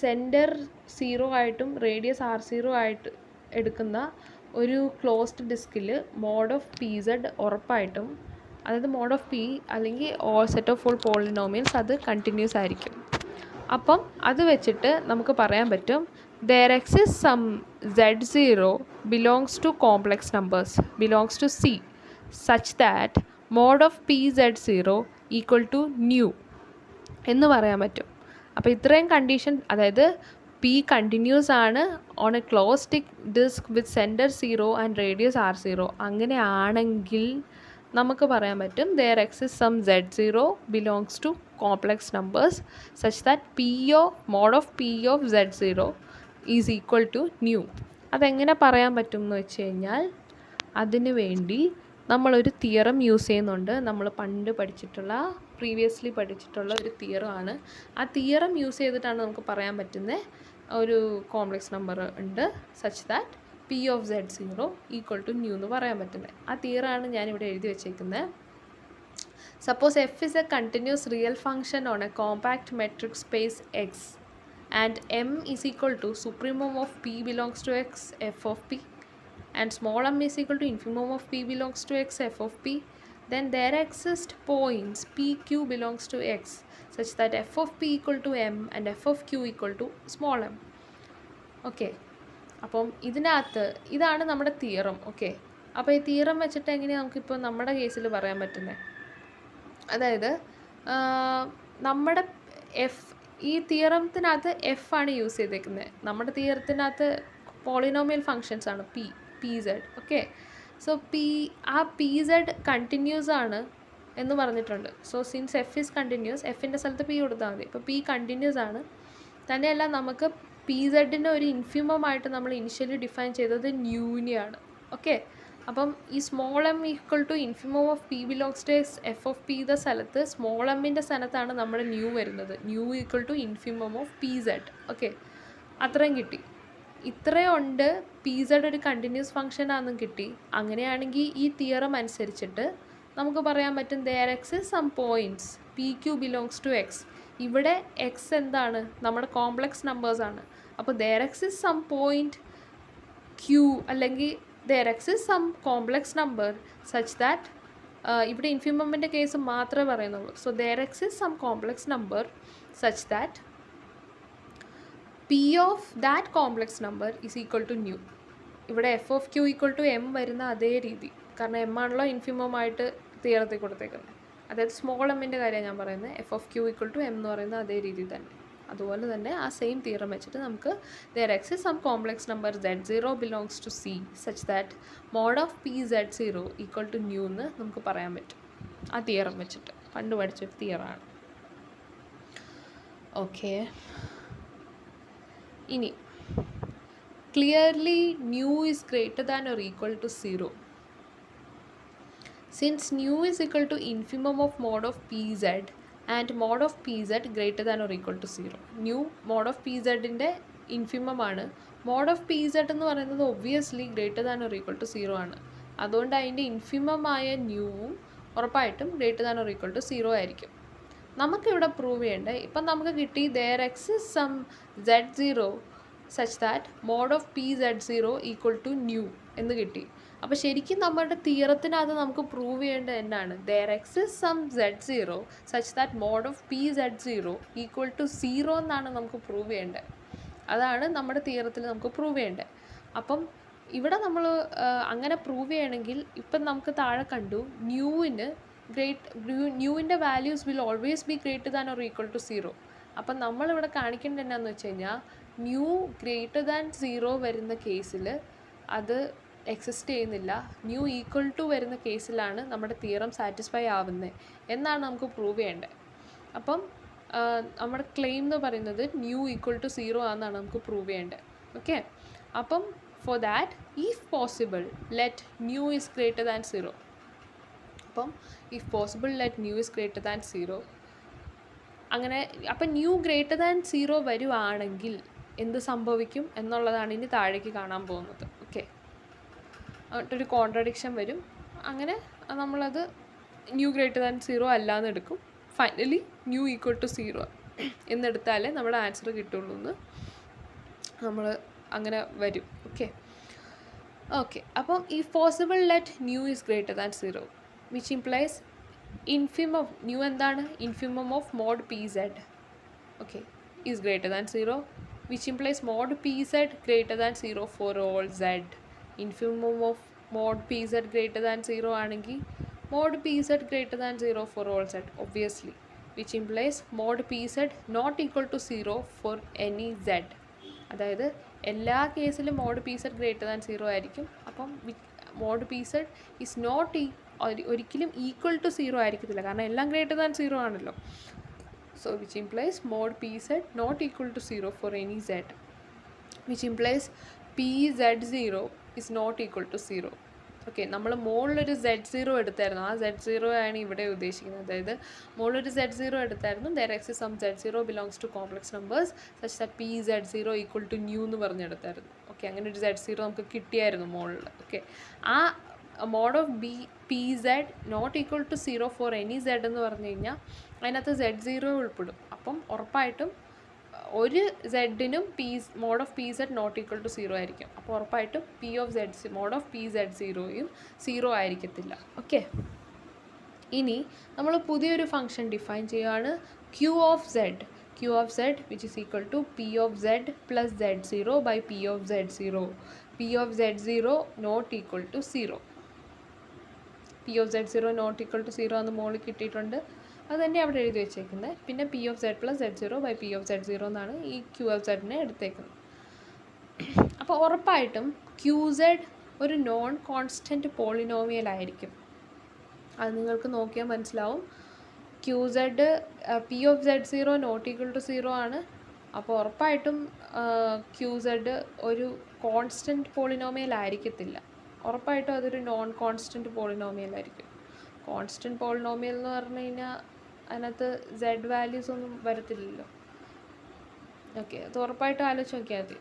സെൻറ്റർ 0 ആയിട്ടും റേഡിയസ് r0 ആയിട്ട് എടുക്കുന്ന ഒരു ക്ലോസ്ഡ് ഡിസ്കിൽ മോഡ് ഓഫ് പി സെഡ് ഉറപ്പായിട്ടും, അതായത് മോഡ് ഓഫ് പി അല്ലെങ്കിൽ all set of all polynomials അത് കണ്ടിന്യൂസ് ആയിരിക്കും. അപ്പം അത് വെച്ചിട്ട് നമുക്ക് പറയാൻ പറ്റും there exists some z0 belongs to complex numbers belongs to C such that mod of pz0 equal to nu എന്ന് പറയാൻ പറ്റും. അപ്പോൾ ഇത്രയും കണ്ടീഷൻ, അതായത് പി കണ്ടിന്യൂസ് ആണ് on a closed disc with centre 0 and radius r0, അങ്ങനെ ആണെങ്കിൽ നമുക്ക് പറയാൻ പറ്റും there exists some z0 belongs to complex numbers such that mod of p of z0 is equal to nu. അതെങ്ങനെ പറയാൻ പറ്റും എന്ന് വെച്ച് കഴിഞ്ഞാൽ, അതിനു വേണ്ടി നമ്മളൊരു തിയറം യൂസ് ചെയ്യുന്നുണ്ട്. നമ്മൾ പണ്ട് പ്രീവിയസ്ലി പഠിച്ചിട്ടുള്ള ഒരു തിയറമാണ്. ആ തിയറം യൂസ് ചെയ്തിട്ടാണ് നമുക്ക് പറയാൻ പറ്റുന്ന ഒരു കോംപ്ലക്സ് നമ്പർ ഉണ്ട് such that p of z0 equal to nu എന്ന് പറയാൻ പറ്റുന്നത്. ആ തിയറാണ് ഞാനിവിടെ എഴുതി വെച്ചേക്കുന്നത്. Suppose f is a continuous real function on a compact metric space x and m is equal to supremum of p belongs to x f of p and small m is equal to infimum of p belongs to x f of p, then there exist points p q belongs to x such that f of p equal to m and f of q equal to small m. Okay, അപ്പം ഇതാണ് നമ്മുടെ തിയറം. ഓക്കെ, അപ്പോൾ ഈ തിയറം വെച്ചിട്ട് എങ്ങനെയാണ് നമുക്കിപ്പോൾ നമ്മുടെ കേസിൽ പറയാൻ പറ്റുന്നത്? അതായത് നമ്മുടെ ഈ തിയറത്തിനകത്ത് എഫ് ആണ് യൂസ് ചെയ്തേക്കുന്നത്. നമ്മുടെ തിയറത്തിനകത്ത് പോളിനോമിയൽ ഫങ്ഷൻസ് ആണ് പി സെഡ്. ഓക്കെ, സോ ആ പി സെഡ് കണ്ടിന്യൂസ് ആണ് എന്ന് പറഞ്ഞിട്ടുണ്ട്. So since F is continuous, എഫിൻ്റെ സ്ഥലത്ത് പി കൊടുത്താൽ മതി. ഇപ്പോൾ പി കണ്ടിന്യൂസ് ആണ്. തന്നെയല്ല, നമുക്ക് പി സെഡിൻ്റെ ഒരു ഇൻഫിമമായിട്ട് നമ്മൾ ഇനിഷ്യലി ഡിഫൈൻ ചെയ്തത് ന്യൂനെയാണ്. ഓക്കെ, അപ്പം ഈ small m equal to infimum of p belongs to x f of p യുടെ സ്ഥലത്ത് സ്മോൾ എമ്മിൻ്റെ സ്ഥലത്താണ് നമ്മുടെ ന്യൂ വരുന്നത്. Nu equal to infimum of P Z. Okay, അത്രയും കിട്ടി. ഇത്രയുണ്ട് പി സെഡ് ഒരു കണ്ടിന്യൂസ് ഫംഗ്ഷൻ ആണെന്നും കിട്ടി. അങ്ങനെയാണെങ്കിൽ ഈ തിയറം അനുസരിച്ചിട്ട് നമുക്ക് പറയാൻ പറ്റും there exists some points p q belongs to x. ഇവിടെ എക്സ് എന്താണ്? നമ്മുടെ കോംപ്ലക്സ് നമ്പേഴ്സാണ്. അപ്പോൾ there exists some point ക്യൂ അല്ലെങ്കിൽ there exists some complex number such that ഇവിടെ ഇൻഫിമമിൻ്റെ കേസ് മാത്രമേ പറയുന്നുള്ളൂ. So there exists some complex number such that p of that complex number is equal to nu. ഇവിടെ f of q equal to m വരുന്ന അതേ രീതി, കാരണം എം ആണല്ലോ ഇൻഫിമമായിട്ട് തിയറത്തിൽ കൊടുത്തേക്കുന്നത്. അതായത് സ്മോൾ എമ്മിൻ്റെ കാര്യമാണ് ഞാൻ പറയുന്നത്. F of q equal to m എന്ന് പറയുന്ന അതേ രീതി തന്നെ. അതുപോലെ തന്നെ ആ സെയിം തിയറം വെച്ചിട്ട് നമുക്ക് there exists some complex number z0 belongs to C such that mod of p z0 equal to nu എന്ന് നമുക്ക് പറയാൻ പറ്റും. ആ തിയറം വെച്ചിട്ട് പണ്ട് പഠിച്ചൊരു തിയറാണ്. ഓക്കെ, ഇനി clearly nu is greater than or equal to 0. Since nu is equal to infimum of mod of pz and mod of pz greater than or equal to 0. Nu mod of pzൻ്റെ ഇൻഫിമം ആണ്. mod of pz എന്ന് പറയുന്നത് obviously greater than or equal to 0 ആണ്. അതുകൊണ്ട് അതിൻ്റെ ഇൻഫിമമായ ന്യൂവും ഉറപ്പായിട്ടും greater than or equal to 0 ആയിരിക്കും. നമുക്കിവിടെ പ്രൂവ് ചെയ്യേണ്ടത്, ഇപ്പം നമുക്ക് കിട്ടി there exists some z0 such that mod of pz0 equal to nu എന്ന് കിട്ടി. അപ്പോൾ ശരിക്കും നമ്മുടെ തിയറത്തിനകത്ത് നമുക്ക് പ്രൂവ് ചെയ്യേണ്ടത് എന്നാണ്? there exists some z0 such that mod of pz0 equal to 0 എന്നാണ് നമുക്ക് പ്രൂവ് ചെയ്യേണ്ടത്. അതാണ് നമ്മുടെ തിയറത്തിൽ നമുക്ക് പ്രൂവ് ചെയ്യേണ്ടത്. അപ്പം ഇവിടെ നമ്മൾ അങ്ങനെ പ്രൂവ് ചെയ്യണമെങ്കിൽ ഇപ്പം നമുക്ക് താഴെ കണ്ടു ന്യൂവിൻ്റെ values will always be greater than or equal to 0. അപ്പം നമ്മളിവിടെ കാണിക്കേണ്ടത് എന്നാന്ന് വെച്ച് കഴിഞ്ഞാൽ ന്യൂ ഗ്രേറ്റർ ദാൻ 0 വരുന്ന കേസിൽ അത് എക്സിസ്റ്റ് ചെയ്യുന്നില്ല. ന്യൂ ഈക്വൽ ടു വരുന്ന കേസിലാണ് നമ്മുടെ തിയറം സാറ്റിസ്ഫൈ ആവുന്നത് എന്നാണ് നമുക്ക് പ്രൂവ് ചെയ്യേണ്ടത്. അപ്പം നമ്മുടെ ക്ലെയിം എന്ന് പറയുന്നത് ന്യൂ ഈക്വൽ ടു 0 ആണെന്നാണ് നമുക്ക് പ്രൂവ് ചെയ്യേണ്ടത്. ഓക്കെ, അപ്പം for that if possible let new is greater than 0. അപ്പം if possible let new is greater than 0. അങ്ങനെ അപ്പം ന്യൂ ഗ്രേറ്റർ ദാൻ 0 വരുവാണെങ്കിൽ എന്ത് സംഭവിക്കും എന്നുള്ളതാണ് ഇനി താഴേക്ക് കാണാൻ പോകുന്നത്. ഓക്കെ, ഒരു കോൺട്രഡിക്ഷൻ വരും. അങ്ങനെ നമ്മളത് ന്യൂ ഗ്രേറ്റർ ദാൻ 0 അല്ലാന്ന് എടുക്കും. ഫൈനലി ന്യൂ ഈക്വൽ ടു 0 എന്നെടുത്താലേ നമ്മുടെ ആൻസർ കിട്ടുള്ളൂ എന്ന് നമ്മൾ അങ്ങനെ വരും. ഓക്കെ, ഓക്കെ, അപ്പം if possible let nu is greater than 0, which implies infimum nu എന്താണ്, infimum of mod pz, okay, is greater than 0, which implies mod pz greater than 0 for all z. Infimum of mod pz greater than 0 ആണെങ്കിൽ mod pz greater than 0 for all z obviously, which implies mod pz not equal to 0 for any z. അതായത് എല്ലാ കേസിലും mod p z greater than 0 ആയിരിക്കും. അപ്പം mod p Z is not ഒരിക്കലും ഈക്വൽ ടു 0 ആയിരിക്കത്തില്ല, കാരണം എല്ലാം ഗ്രേറ്റർ ദാൻ 0 ആണല്ലോ. So which implies mod p Z not equal to 0 for any z, which implies p z 0 is not equal to 0. Okay, നമ്മൾ മുകളിലൊരു Z0 എടുത്തായിരുന്നു, ആ Z0 ആണ് ഇവിടെ ഉദ്ദേശിക്കുന്നത്. അതായത് മുകളിലൊരു Z0 എടുത്തായിരുന്നു, there exist some Z0 belongs to complex numbers such that p Z0 equal to nu എന്ന് പറഞ്ഞെടുത്തായിരുന്നു. ഓക്കെ, അങ്ങനെ ഒരു Z0 നമുക്ക് കിട്ടിയായിരുന്നു മുകളിൽ. ഓക്കെ, ആ mod of P Z not equal to 0 for any Z എന്ന് പറഞ്ഞു കഴിഞ്ഞാൽ അതിനകത്ത് Z0 ഉൾപ്പെടും. അപ്പം ഉറപ്പായിട്ടും ഒരു സെഡിനും mod of P Z not equal to 0 ആയിരിക്കും. അപ്പോൾ ഉറപ്പായിട്ടും മോഡ് ഓഫ് പി സെഡ് 0യും 0 ആയിരിക്കത്തില്ല. ഓക്കെ, ഇനി നമ്മൾ പുതിയൊരു ഫംഗ്ഷൻ ഡിഫൈൻ ചെയ്യുകയാണ്, Q of Z. Q of Z which is equal to P of Z plus Z0 by P of Z0. P of Z0 not equal to 0. P of Z0 not equal to 0 എന്ന് മുകളിൽ കിട്ടിയിട്ടുണ്ട്, അത് തന്നെ അവിടെ എഴുതി വെച്ചേക്കുന്നത്. പിന്നെ p of Z plus Z0 by P of Z0 എന്നാണ് ഈ ക്യൂ ഓഫ് സെഡിനെ എടുത്തേക്കുന്നത്. അപ്പോൾ ഉറപ്പായിട്ടും ക്യൂ സെഡ് ഒരു നോൺ കോൺസ്റ്റൻറ്റ് പോളിനോമിയൽ ആയിരിക്കും. അത് നിങ്ങൾക്ക് നോക്കിയാൽ മനസ്സിലാവും. Q z p of Z0 not equal to 0 ആണ്. അപ്പോൾ ഉറപ്പായിട്ടും ക്യൂ സെഡ് ഒരു കോൺസ്റ്റൻറ്റ് പോളിനോമിയൽ ആയിരിക്കത്തില്ല. ഉറപ്പായിട്ടും അതൊരു നോൺ കോൺസ്റ്റൻറ്റ് പോളിനോമിയൽ ആയിരിക്കും. കോൺസ്റ്റൻറ്റ് പോളിനോമിയൽ എന്ന് പറഞ്ഞു കഴിഞ്ഞാൽ അതിനകത്ത് Z വാല്യൂസ് ഒന്നും വരത്തില്ലല്ലോ. ഓക്കെ, അത് ഉറപ്പായിട്ടും ആലോചിച്ച് നോക്കിയാൽ മതി.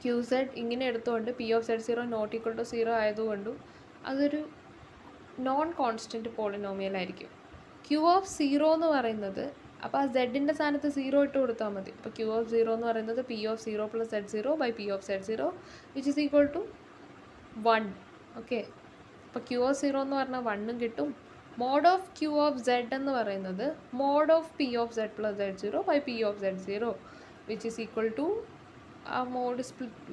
ക്യൂ സെഡ് ഇങ്ങനെ എടുത്തുകൊണ്ട് p of Z0 not equal to 0 ആയതുകൊണ്ടും അതൊരു നോൺ കോൺസ്റ്റൻറ്റ് പോളിനോമിയൽ ആയിരിക്കും. ക്യൂ ഓഫ് 0 എന്ന് പറയുന്നത്, അപ്പോൾ ആ സെഡിൻ്റെ സ്ഥാനത്ത് 0 ഇട്ട് കൊടുത്താൽ മതി. അപ്പോൾ ക്യൂ ഓഫ് 0 എന്ന് പറയുന്നത് p of 0 plus Z0 by P of Z0 which is equal to 1. Okay, അപ്പോൾ ക്യൂ ഓഫ് 0 എന്ന് പറഞ്ഞാൽ 1ഉം കിട്ടും. Mod of Q of Z എന്ന് പറയുന്നത് mod of p of Z plus Z0 by P of Z0 which is equal to, ആ മോഡ്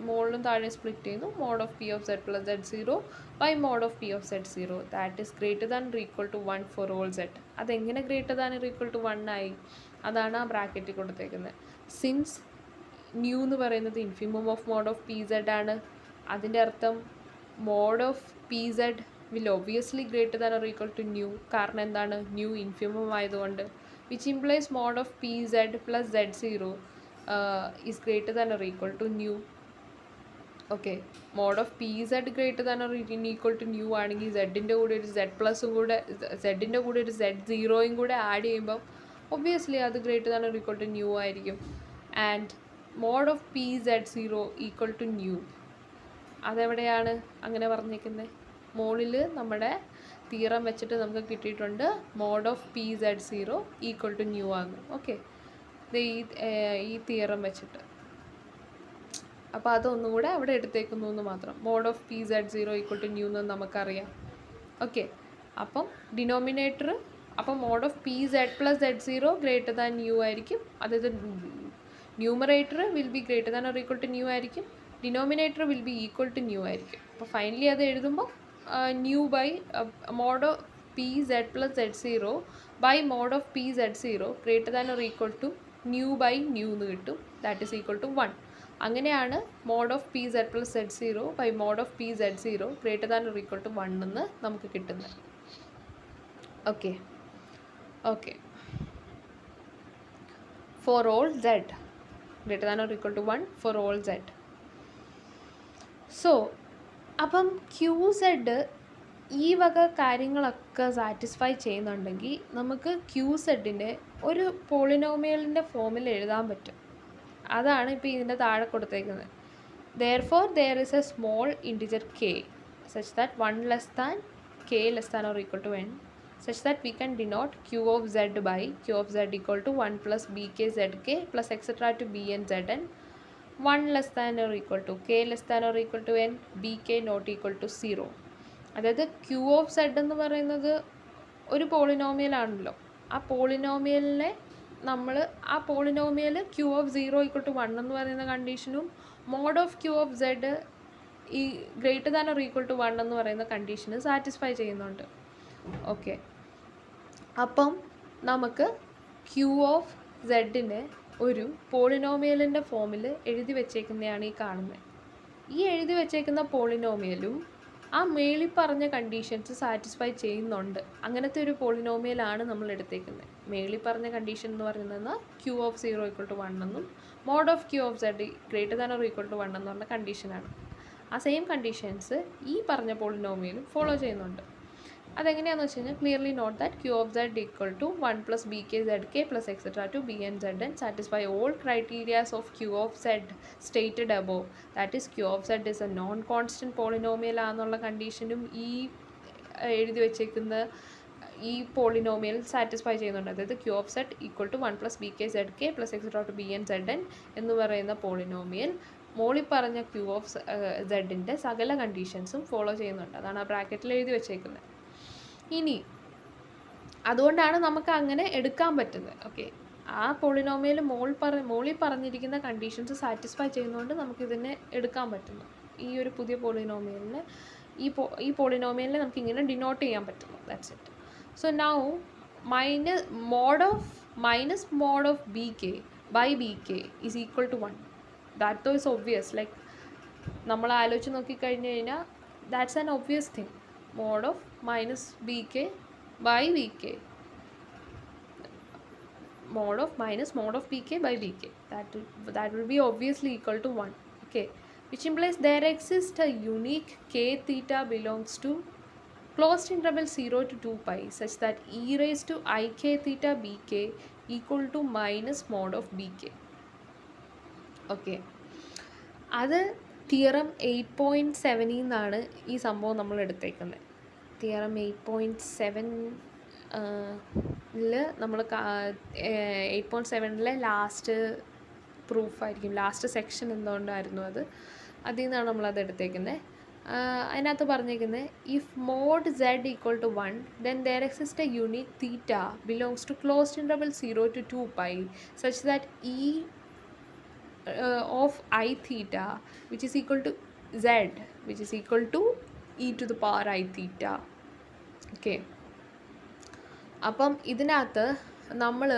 മോളിലും താഴെ സ്പ്ലിറ്റ് ചെയ്യുന്നു, mod of p of Z plus Z0 by mod of p of Z0 that is greater than or equal to 1 for all Z. അതെങ്ങനെ greater than or equal to 1 ആയി? അതാണ് ആ ബ്രാക്കറ്റിൽ കൊടുത്തേക്കുന്നത്. സിൻസ് ന്യൂ എന്ന് പറയുന്നത് infimum of mod of P z ആണ്, അതിൻ്റെ അർത്ഥം mod of P Z will obviously greater than or equal to nu. കാരണം എന്താണ്? ന്യൂ ഇൻഫിമം ആയതുകൊണ്ട്. Which implies mod of P z plus Z0 is greater than or equal to nu. Okay, mod of P z greater than or equal to nu ആണെങ്കിൽ സെഡിൻ്റെ കൂടെ ഒരു Z പ്ലസും കൂടെ, സെഡിൻ്റെ കൂടെ ഒരു Z0യും കൂടെ ആഡ് ചെയ്യുമ്പം ഒബ്വിയസ്ലി അത് greater than or equal to nu ആയിരിക്കും. And mod of P Z0 equal to nu, അതെവിടെയാണ് അങ്ങനെ പറഞ്ഞേക്കുന്നത്? മുകളിൽ നമ്മുടെ തിയറം വെച്ചിട്ട് നമുക്ക് കിട്ടിയിട്ടുണ്ട് mod of P Z0 equal to nu ആണ്. ഓക്കെ, ഈ തിയറം വെച്ചിട്ട്. അപ്പോൾ അതൊന്നും കൂടെ അവിടെ എടുത്തേക്കുന്നു എന്ന് മാത്രം. Mod of P Z0 equal to nu എന്ന് നമുക്കറിയാം. ഓക്കെ, അപ്പം ഡിനോമിനേറ്റർ, അപ്പം mod of P Z plus Z0 greater than nu ആയിരിക്കും. അതായത് numerator will be greater than or equal to nu ആയിരിക്കും, denominator will be equal to nu ആയിരിക്കും. അപ്പോൾ ഫൈനലി അത് എഴുതുമ്പോൾ nu by mod of P Z plus Z0 by mod of P Z0 greater than or equal to nu by nu എന്ന് കിട്ടും. That is equal to 1. അങ്ങനെയാണ് mod of P Z plus Z0 by mod of P Z0 greater than or equal to 1 എന്ന് നമുക്ക് കിട്ടുന്നത്. Okay okay, for all Z greater than or equal to 1 for all Z. So അപ്പം ക്യൂ സെഡ് ഈ വക കാര്യങ്ങളൊക്കെ സാറ്റിസ്ഫൈ ചെയ്യുന്നുണ്ടെങ്കിൽ നമുക്ക് ക്യൂ സെഡിൻ്റെ ഒരു പോളിനോമിയലിൻ്റെ ഫോമിൽ എഴുതാൻ പറ്റും. അതാണ് ഇപ്പോൾ ഇതിൻ്റെ താഴെ കൊടുത്തേക്കുന്നത്. Therefore there is a small integer k such that 1 less than k less than or equal to n such that we can denote q of z by q of z equal to 1 plus bk zk plus etc to bn zn 1 less than or equal to k less than or equal to n, b k not equal to 0. അതായത് ക്യൂ ഓഫ് സെഡ് എന്ന് പറയുന്നത് ഒരു പോളിനോമിയലാണല്ലോ. ആ പോളിനോമിയലിനെ നമ്മൾ ആ polynomial Q of 0 equal to 1 എന്ന് പറയുന്ന കണ്ടീഷനും mod of Q of Z ഈ greater than or equal to 1 എന്ന് പറയുന്ന കണ്ടീഷന് സാറ്റിസ്ഫൈ ചെയ്യുന്നുണ്ട്. ഓക്കെ, അപ്പം നമുക്ക് ക്യൂ ഓഫ് സെഡിനെ ഒരു പോളിനോമിയലിൻ്റെ ഫോമിൽ എഴുതി വെച്ചേക്കുന്നതാണ് ഈ കാണുന്നത്. ഈ എഴുതി വെച്ചേക്കുന്ന പോളിനോമിയലും ആ മേളിൽ പറഞ്ഞ കണ്ടീഷൻസ് സാറ്റിസ്ഫൈ ചെയ്യുന്നുണ്ട്. അങ്ങനത്തെ ഒരു പോളിനോമിയലാണ് നമ്മൾ എടുത്തേക്കുന്നത്. മേളിൽ പറഞ്ഞ കണ്ടീഷൻ എന്ന് പറയുന്നത് ക്യൂ ഓഫ് 0 ഈക്വൽ ടു 1 എന്നും mod of Q of z greater than or equal to 1 എന്ന് പറഞ്ഞ കണ്ടീഷനാണ്. ആ സെയിം കണ്ടീഷൻസ് ഈ പറഞ്ഞ പോളിനോമിയലും ഫോളോ ചെയ്യുന്നുണ്ട്. അതെങ്ങനെയാണെന്ന് വെച്ച് കഴിഞ്ഞാൽ clearly note that q of z equal to 1 plus b k Z k plus etcetera to b n Z n satisfy all criterias of Q of z stated above. That is q of z is a non constant polynomial ആണെന്നുള്ള കണ്ടീഷനും ഈ എഴുതി വെച്ചേക്കുന്ന ഈ പോളിനോമിയൽ സാറ്റിസ്ഫൈ ചെയ്യുന്നുണ്ട്. അതായത് q of z equal to 1 plus b k Z k plus etcetera to b n Z N എന്ന് പറയുന്ന പോളിനോമിയൽ മോളിൽ പറഞ്ഞ ക്യൂ ഓഫ് സെഡിൻ്റെ സകല കണ്ടീഷൻസും ഫോളോ ചെയ്യുന്നുണ്ട്. അതാണ് ആ ബ്രാക്കറ്റിൽ എഴുതി വെച്ചേക്കുന്നത്. ഇനി അതുകൊണ്ടാണ് നമുക്ക് അങ്ങനെ എടുക്കാൻ പറ്റുന്നത്. ഓക്കെ, ആ പോളിനോമിയൽ മോളിൽ പറഞ്ഞിരിക്കുന്ന കണ്ടീഷൻസ് സാറ്റിസ്ഫൈ ചെയ്യുന്നതുകൊണ്ട് നമുക്കിതിനെ എടുക്കാൻ പറ്റുന്നു. ഈ ഒരു പുതിയ പോളിനോമിയലിനെ ഈ പോളിനോമിയലിനെ നമുക്ക് ഇങ്ങനെ ഡിനോട്ട് ചെയ്യാൻ പറ്റുന്നു. That's it. So now minus mod of B K by b k is equal to 1. That is obvious. Like നമ്മൾ ആലോചിച്ച് നോക്കിക്കഴിഞ്ഞ് കഴിഞ്ഞാൽ that's an obvious thing. mod of minus bk by bk, mod of minus mod of bk by bk, that will be obviously equal to 1. Okay, which implies there exists a unique k theta belongs to closed interval 0 to 2 pi such that e raised to ik theta bk equal to minus mod of bk. Okay, അത് തിയറം 8.7 നിന്നാണ് ഈ സംഭവം നമ്മൾ എടുത്തേക്കുന്നത്. തിയറം 8.7 നമ്മൾ 8.7 ലാസ്റ്റ് പ്രൂഫായിരിക്കും, ലാസ്റ്റ് സെക്ഷൻ എന്തുകൊണ്ടായിരുന്നു അതിൽ നിന്നാണ് നമ്മളത് എടുത്തേക്കുന്നത്. അതിനകത്ത് പറഞ്ഞേക്കുന്നത് if mod z equal to 1 then there exist a unique theta belongs to closed interval 0 to 2 pi such that e of I theta which is equal to z which is equal to e to the power I theta. Okay, അപ്പം ഇതിനകത്ത് നമ്മൾ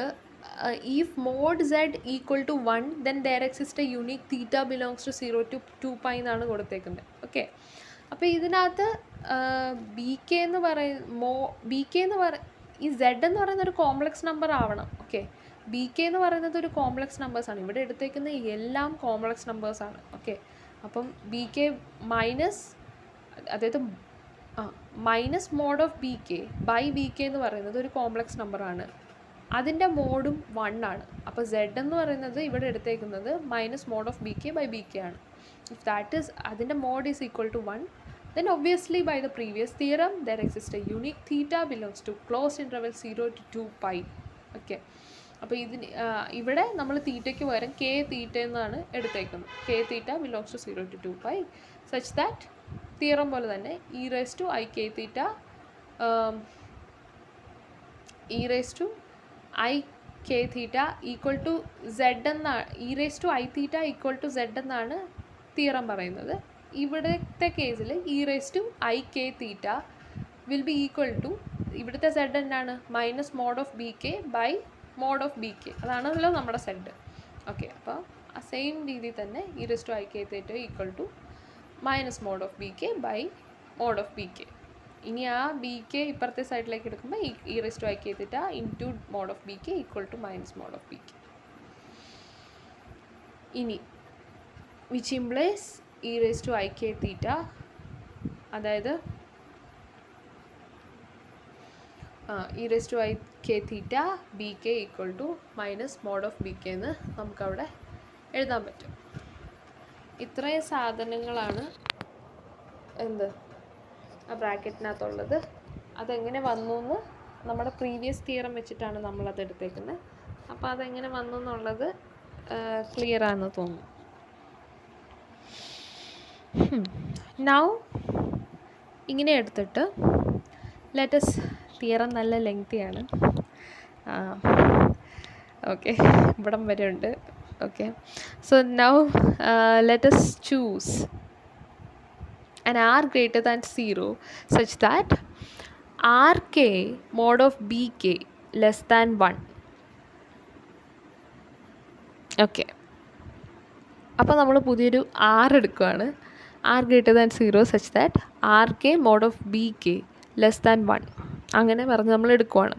if mod z equal to 1 then there exists a unique theta belongs to 0 to 2 pi എന്നാണ് കൊടുത്തേക്കുന്നത്. ഓക്കെ, അപ്പോൾ ഇതിനകത്ത് ബി കെ എന്ന് ഈ സെഡ് എന്ന് പറയുന്ന ഒരു കോംപ്ലക്സ് നമ്പർ ആവണം. ഓക്കെ, ബി കെ എന്ന് പറയുന്നത് ഒരു കോംപ്ലക്സ് നമ്പേഴ്സാണ്. ഇവിടെ എടുത്തേക്കുന്ന എല്ലാം കോംപ്ലക്സ് നമ്പേഴ്സാണ്. ഓക്കെ, അപ്പം ബി കെ അതായത് minus mod of B K by b k എന്ന് പറയുന്നത് ഒരു കോംപ്ലക്സ് നമ്പറാണ്. അതിൻ്റെ മോഡും 1 ആണ്. അപ്പോൾ സെഡ് എന്ന് പറയുന്നത് ഇവിടെ എടുത്തേക്കുന്നത് minus mod of B K by b k ആണ്. ഇഫ് ദാറ്റ് ഈസ് അതിൻ്റെ mod is equal to 1 then obviously by the previous theorem there exists a unique theta belongs to closed interval 0 to 2 pi. Okay, അപ്പോൾ ഇവിടെ നമ്മൾ തീറ്റയ്ക്ക് പകരം കെ തീറ്റ എന്നാണ് എടുത്തേക്കുന്നത്. K theta belongs to 0 to 2 pi such that theorem പോലെ തന്നെ E raise to I K theta E raise to I K theta equal to Z എന്നാണ്, E raise to I theta equal to Z എന്നാണ് തിയറം പറയുന്നത്. ഇവിടുത്തെ കേസിൽ E raise to I K theta will be equal to ഇവിടുത്തെ സെഡ് എന്നാണ് minus mod of B K by mod of B K, അതാണല്ലോ നമ്മുടെ സെഡ്. ഓക്കെ, അപ്പോൾ ആ സെയിം രീതിയിൽ തന്നെ E raise to I K theta equal to minus mod of B K by mod of B K. ഇനി ആ ബി കെ ഇപ്പുറത്തെ സൈഡിലേക്ക് എടുക്കുമ്പോൾ E raise to I K theta into mod of B K equal to minus mod of B K. ഇനി which implies E raise to I K theta, അതായത് E raise to I K theta B K equal to minus mod of B k എന്ന് നമുക്കവിടെ എഴുതാൻ പറ്റും. ഇത്രയും സാധനങ്ങളാണ് ആ ബ്രാക്കറ്റിനകത്തുള്ളത്. അതെങ്ങനെ വന്നു എന്ന് നമ്മുടെ പ്രീവിയസ് തിയറം വെച്ചിട്ടാണ് നമ്മളത് എടുത്തേക്കുന്നത്. അപ്പോൾ അതെങ്ങനെ വന്നു എന്നുള്ളത് ക്ലിയർ ആണെന്ന് തോന്നുന്നു. നൗ ഇങ്ങനെ എടുത്തിട്ട് ലെറ്റസ് തിയറം നല്ല ലെങ്തിയാണ്. ഓക്കെ, ഇവിടം വരെ ഉണ്ട്. Okay, so now let's choose an r greater than 0 such that rk mod of bk less than 1. Okay, അപ്പോൾ നമ്മൾ പുതിയൊരു r എടുക്കുകയാണ്. r greater than 0 such that rk mod of bk less than 1 അങ്ങനെ പറഞ്ഞ് നമ്മൾ എടുക്കുകയാണ്.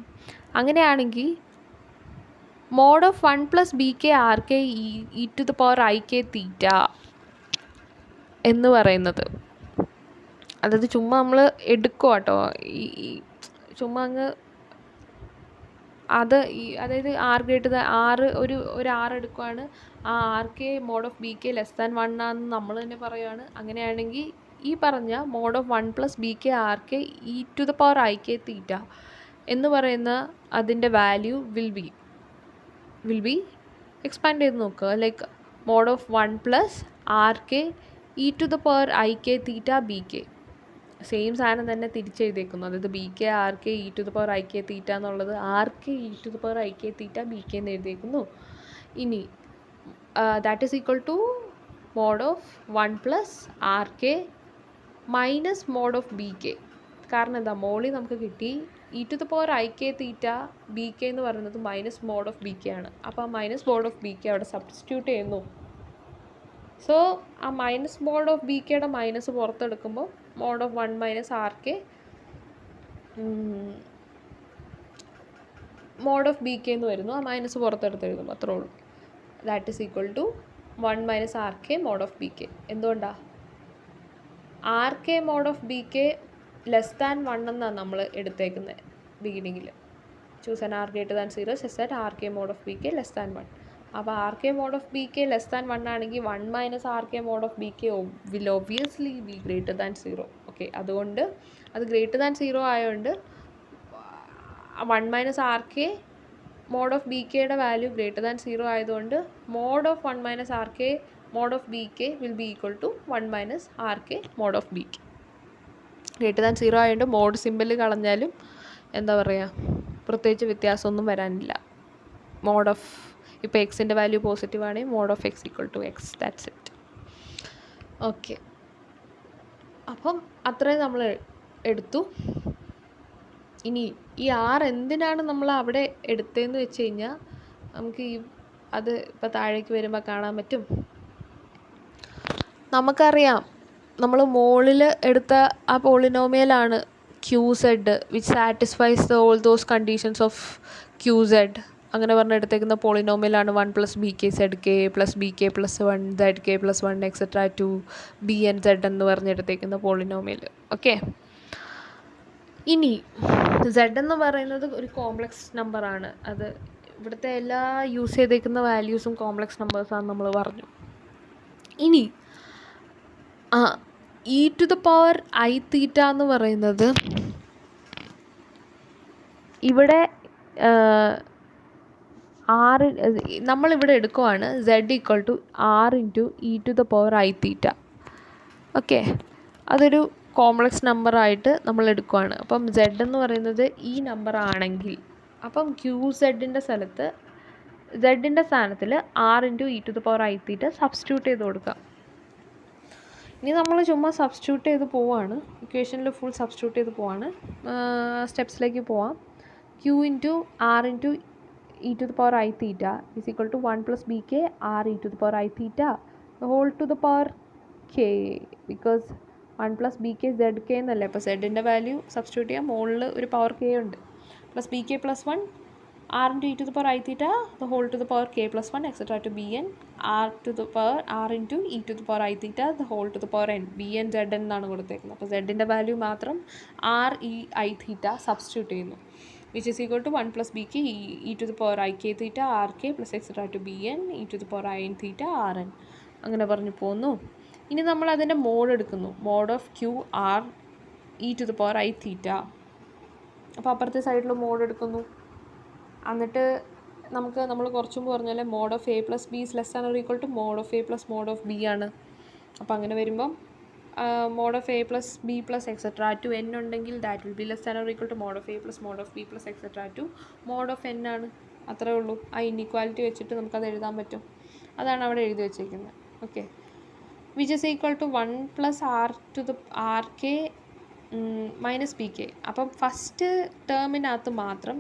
അങ്ങനെയാണെങ്കിൽ mod of 1 plus bk rk e to the power ik theta എന്ന് പറയുന്നത്, അതായത് ചുമ്മാ നമ്മൾ എടുക്കുക കേട്ടോ, ഈ ചുമ്മാ അങ്ങ് അത് അതായത് ആർ ഗ്രേറ്റർ ദാൻ ഒരു ആർ എടുക്കുകയാണ്, ആ r k mod of B k less than 1 ആണെന്ന് നമ്മൾ തന്നെ പറയുകയാണ്. അങ്ങനെയാണെങ്കിൽ ഈ പറഞ്ഞ mod of 1 plus b k r k e to the power i K theta എന്ന് പറയുന്ന അതിൻ്റെ വാല്യൂ വിൽ ബി എക്സ്പാൻഡ് ചെയ്ത് നോക്കുക. Like mod of 1 plus r k e to the power i K theta B k, same സാധനം തന്നെ തിരിച്ചെഴുതേക്കുന്നു. അതായത് b k r k e to the power i K theta എന്നുള്ളത് r k e to the power i K theta B k എന്ന് എഴുതിയേക്കുന്നു. ഇനി that is equal to mod of 1 plus r k minus mod of B k. കാരണം എന്താ, മോളിൽ നമുക്ക് കിട്ടി e to the power i K theta B k എന്ന് പറയുന്നത് minus mod of B k ആണ്. അപ്പോൾ ആ minus mod of B k അവിടെ സബ്സ്റ്റിറ്റ്യൂട്ട് ചെയ്യുന്നു. സോ ആ മൈനസ് മോഡ് ഓഫ് ബി കെയുടെ മൈനസ് പുറത്തെടുക്കുമ്പോൾ mod of 1 minus r k mod of B k എന്ന് വരുന്നു. ആ മൈനസ് പുറത്തെടുത്ത് എഴുതും, അത്രേ ഉള്ളൂ. That is equal to 1 minus r k mod of B k. എന്തുകൊണ്ടാണ് r k mod of B k less than 1 എന്നാണ് നമ്മൾ എടുത്തേക്കുന്നത് ബിഗിനിങ്ങിൽ. Choose an r greater than 0 such that r k mod of B k less than 1. അപ്പോൾ r k mod of B k less than 1 ആണെങ്കിൽ 1 minus r k mod of B k will obviously be greater than 0. Okay, അതുകൊണ്ട് അത് ഗ്രേറ്റർ ദാൻ 0 ആയതുകൊണ്ട് 1 minus r k mod of b കെയുടെ വാല്യൂ ഗ്രേറ്റർ ദാൻ 0 ആയതുകൊണ്ട് mod of 1 minus r k mod of B k will be equal to 1 minus r k mod of B K. Greater than 0 ആയതുകൊണ്ട് മോഡ് സിമ്പിൾ കളഞ്ഞാലും എന്താ പറയുക, പ്രത്യേകിച്ച് വ്യത്യാസമൊന്നും വരാനില്ല. മോഡ് ഓഫ് ഇപ്പോൾ എക്സിൻ്റെ വാല്യൂ പോസിറ്റീവ് ആണെങ്കിൽ mod of x equal to x, that's it. Okay, അപ്പം അത്രയും നമ്മൾ എടുത്തു. ഇനി ഈ ആർ എന്തിനാണ് നമ്മൾ അവിടെ എടുത്തതെന്ന് വെച്ച് കഴിഞ്ഞാൽ നമുക്ക് അത് ഇപ്പോൾ താഴേക്ക് വരുമ്പോൾ കാണാൻ പറ്റും. നമുക്കറിയാം നമ്മൾ മുകളിൽ എടുത്ത ആ പോളിനോമിയലാണ് q z which satisfies all those conditions of q z അങ്ങനെ പറഞ്ഞ് എടുത്തേക്കുന്ന പോളിനോമിയലാണ് 1 plus b k Z k plus b k plus 1 z k plus 1 etcetera to b n z എന്ന് പറഞ്ഞെടുത്തേക്കുന്ന പോളിനോമിയൽ. ഓക്കെ, ഇനി സെഡ് എന്ന് പറയുന്നത് ഒരു കോംപ്ലക്സ് നമ്പറാണ്. അത് ഇവിടുത്തെ എല്ലാ യൂസ് ചെയ്തേക്കുന്ന വാല്യൂസും കോംപ്ലക്സ് നമ്പേഴ്സാണെന്ന് നമ്മൾ പറഞ്ഞു. ഇനി e to the power i theta എന്ന് പറയുന്നത് ഇവിടെ നമ്മളിവിടെ എടുക്കുവാണ് z equal to r into e to the power i theta. Okay, അതൊരു കോംപ്ലക്സ് നമ്പറായിട്ട് നമ്മൾ എടുക്കുവാണ്. അപ്പം സെഡ് എന്ന് പറയുന്നത് ഈ നമ്പർ ആണെങ്കിൽ അപ്പം ക്യൂ സെഡിൻ്റെ സ്ഥാനത്തിൽ r into e to the power i theta substitute ചെയ്ത് കൊടുക്കാം. ഇനി നമ്മൾ ചുമ്മാ സബ്സ്റ്റിറ്റ്യൂട്ട് ചെയ്ത് പോവാണ്, ഇക്വേഷനിൽ ഫുൾ സബ്സ്റ്റിറ്റ്യൂട്ട് ചെയ്ത് പോവാണ്. സ്റ്റെപ്സിലേക്ക് പോവാം. Q into r into e to the power i theta is equal to 1 plus b k r e to the power i theta whole to the power k, because 1 plus b k Z k എന്നല്ലേ. അപ്പോൾ സെഡിൻ്റെ വാല്യൂ സബ്സ്റ്റിറ്റ്യൂട്ട് ചെയ്യാം, മുകളിൽ ഒരു പവർ കെ ഉണ്ട്. Plus b k plus 1 r into e to the power i theta the whole to the power k plus 1 etcetera to b n r to the power r into e to the power i theta the whole to the power n b n Z n എന്നാണ് കൊടുത്തേക്കുന്നത്. അപ്പോൾ സെഡിൻ്റെ വാല്യൂ മാത്രം r e i theta substitute ചെയ്യുന്നു, which is equal to 1 plus b k e to the power i k theta r k plus etc to b n e to the power i n theta r n അങ്ങനെ പറഞ്ഞു പോകുന്നു. ഇനി നമ്മൾ അതിൻ്റെ മോഡ് എടുക്കുന്നു, mod of q r e to the power i theta. അപ്പോൾ അപ്പുറത്തെ സൈഡിൽ മോഡ് എടുക്കുന്നു. എന്നിട്ട് നമ്മൾ കുറച്ചും പറഞ്ഞാൽ mod of A plus b is less than or equal to mod of A plus mod of B ആണ്. അപ്പോൾ അങ്ങനെ വരുമ്പം mod of a plus b plus etc. to n ഉണ്ടെങ്കിൽ that will be less than or equal to mod of a plus mod of b plus etc. to mod of n ആണ്. അത്രേ ഉള്ളൂ. ആ ഇൻഇക്വാലിറ്റി വെച്ചിട്ട് നമുക്കത് എഴുതാൻ പറ്റും. അതാണ് അവിടെ എഴുതി വെച്ചേക്കുന്നത്. Okay, which is equal to 1 plus r to the r k minus b k. അപ്പം ഫസ്റ്റ് ടേമിനകത്ത് മാത്രം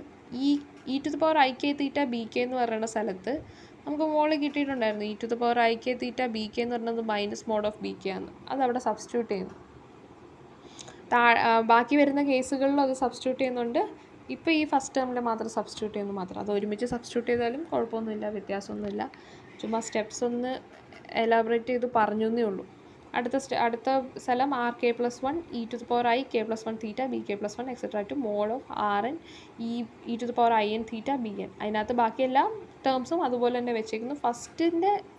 e to the power i K theta B k എന്ന് പറയുന്ന സ്ഥലത്ത് നമുക്ക് മോളിൽ കിട്ടിയിട്ടുണ്ടായിരുന്നു. E to the power i K theta B k എന്ന് പറയുന്നത് minus mod of B k ആണ്. അതവിടെ സബ്സ്റ്റിറ്റ്യൂട്ട് ചെയ്യുന്നു. ബാക്കി വരുന്ന കേസുകളിലും അത് സബ്സ്റ്റിറ്റ്യൂട്ട് ചെയ്യുന്നുണ്ട്. ഇപ്പോൾ ഈ ഫസ്റ്റ് ടേമിൽ മാത്രം സബ്സ്റ്റിറ്റ്യൂട്ട് ചെയ്യുന്നു മാത്രം. അത് ഒരുമിച്ച് സബ്സ്റ്റിറ്റ്യൂട്ട് ചെയ്താലും കുഴപ്പമൊന്നുമില്ല, വ്യത്യാസമൊന്നുമില്ല. ചുമ്മാ സ്റ്റെപ്സ് ഒന്ന് എലാബറേറ്റ് ചെയ്ത് പറഞ്ഞു എന്നേ ഉള്ളൂ. അടുത്ത സ്ഥലം r k plus 1 e to the power i k plus 1 theta B k plus 1 etcetera to mod of r n e to the power i n theta b n. അതിനകത്ത് ബാക്കി എല്ലാ ടേംസും അതുപോലെ തന്നെ വെച്ചേക്കുന്നു.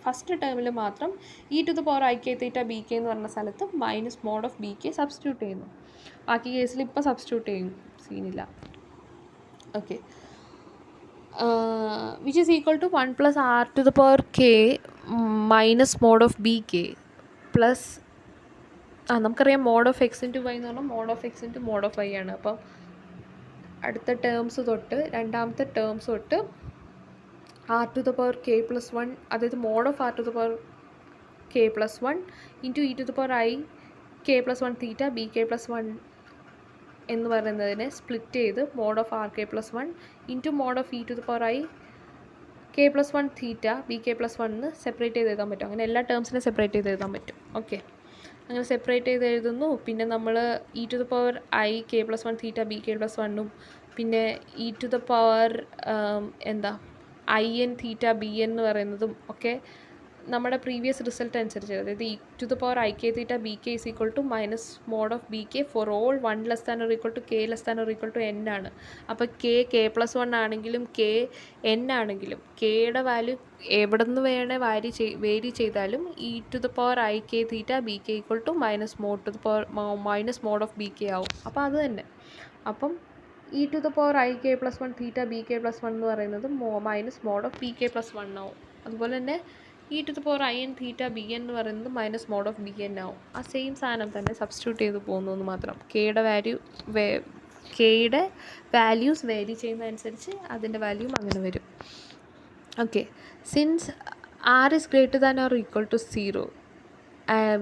ഫസ്റ്റ് ടേമിൽ മാത്രം e to the power i K theta B k എന്ന് പറഞ്ഞ സ്ഥലത്ത് minus mod of B k substitute ചെയ്യുന്നു. ബാക്കി കേസിൽ ഇപ്പോൾ സബ്സ്റ്റിറ്റ്യൂട്ട് ചെയ്യും, സീനില്ല. Okay, which is equal to 1 plus r to the power k minus mod of B k plus നമുക്കറിയാം mod of X into y എന്ന് പറഞ്ഞാൽ mod of X into mod of y ആണ്. അപ്പം അടുത്ത ടേംസ് തൊട്ട് രണ്ടാമത്തെ ടേംസ് തൊട്ട് R to the power k plus 1, അതായത് mod of r to the power k plus 1 into e to the power i k plus 1 theta B k plus 1 എന്ന് പറയുന്നതിനെ സ്പ്ലിറ്റ് ചെയ്ത് mod of r k plus 1 into mod of e to the power i k plus 1 theta B k plus 1 എന്ന് സെപ്പറേറ്റ് ചെയ്ത് എഴുതാൻ പറ്റും. അങ്ങനെ എല്ലാ ടേംസിനെ സെപ്പറേറ്റ് ചെയ്ത് എഴുതാൻ പറ്റും. ഓക്കെ, അങ്ങനെ സെപ്പറേറ്റ് ചെയ്ത് എഴുതുന്നു. പിന്നെ നമ്മൾ e to the power i k plus 1 theta B k plus 1ഉം പിന്നെ e to the power i n theta b n എന്ന് പറയുന്നതും ഒക്കെ നമ്മുടെ പ്രീവിയസ് റിസൾട്ട് അനുസരിച്ച്, അതായത് e to the power i K theta B k is equal to minus mod of B k for all 1 less than or equal to k less than or equal to n ആണ്. അപ്പോൾ കെ പ്ലസ് 1 ആണെങ്കിലും കെ എൻ ആണെങ്കിലും കെയുടെ വാല്യൂ എവിടെ നിന്ന് വേണേൽ വേരി ചെയ്താലും e to the power i K theta B K equal to minus mod to the power minus mod of B k ആവും. അപ്പോൾ അത് തന്നെ. അപ്പം e to the power i k plus 1 theta B k plus 1 എന്ന് പറയുന്നത് minus mod of B k plus 1 ആവും. അതുപോലെ തന്നെ e to the power i n theta b n എന്ന് പറയുന്നത് minus mod of b n ആവും. ആ സെയിം സാധനം തന്നെ സബ്സ്റ്റിറ്റ്യൂട്ട് ചെയ്ത് പോകുന്നു എന്ന് മാത്രം. കെയുടെ വാല്യൂസ് വേരി ചെയ്യുന്നതനുസരിച്ച് അതിൻ്റെ വാല്യൂം അങ്ങനെ വരും. Okay, since r is greater than or equal to 0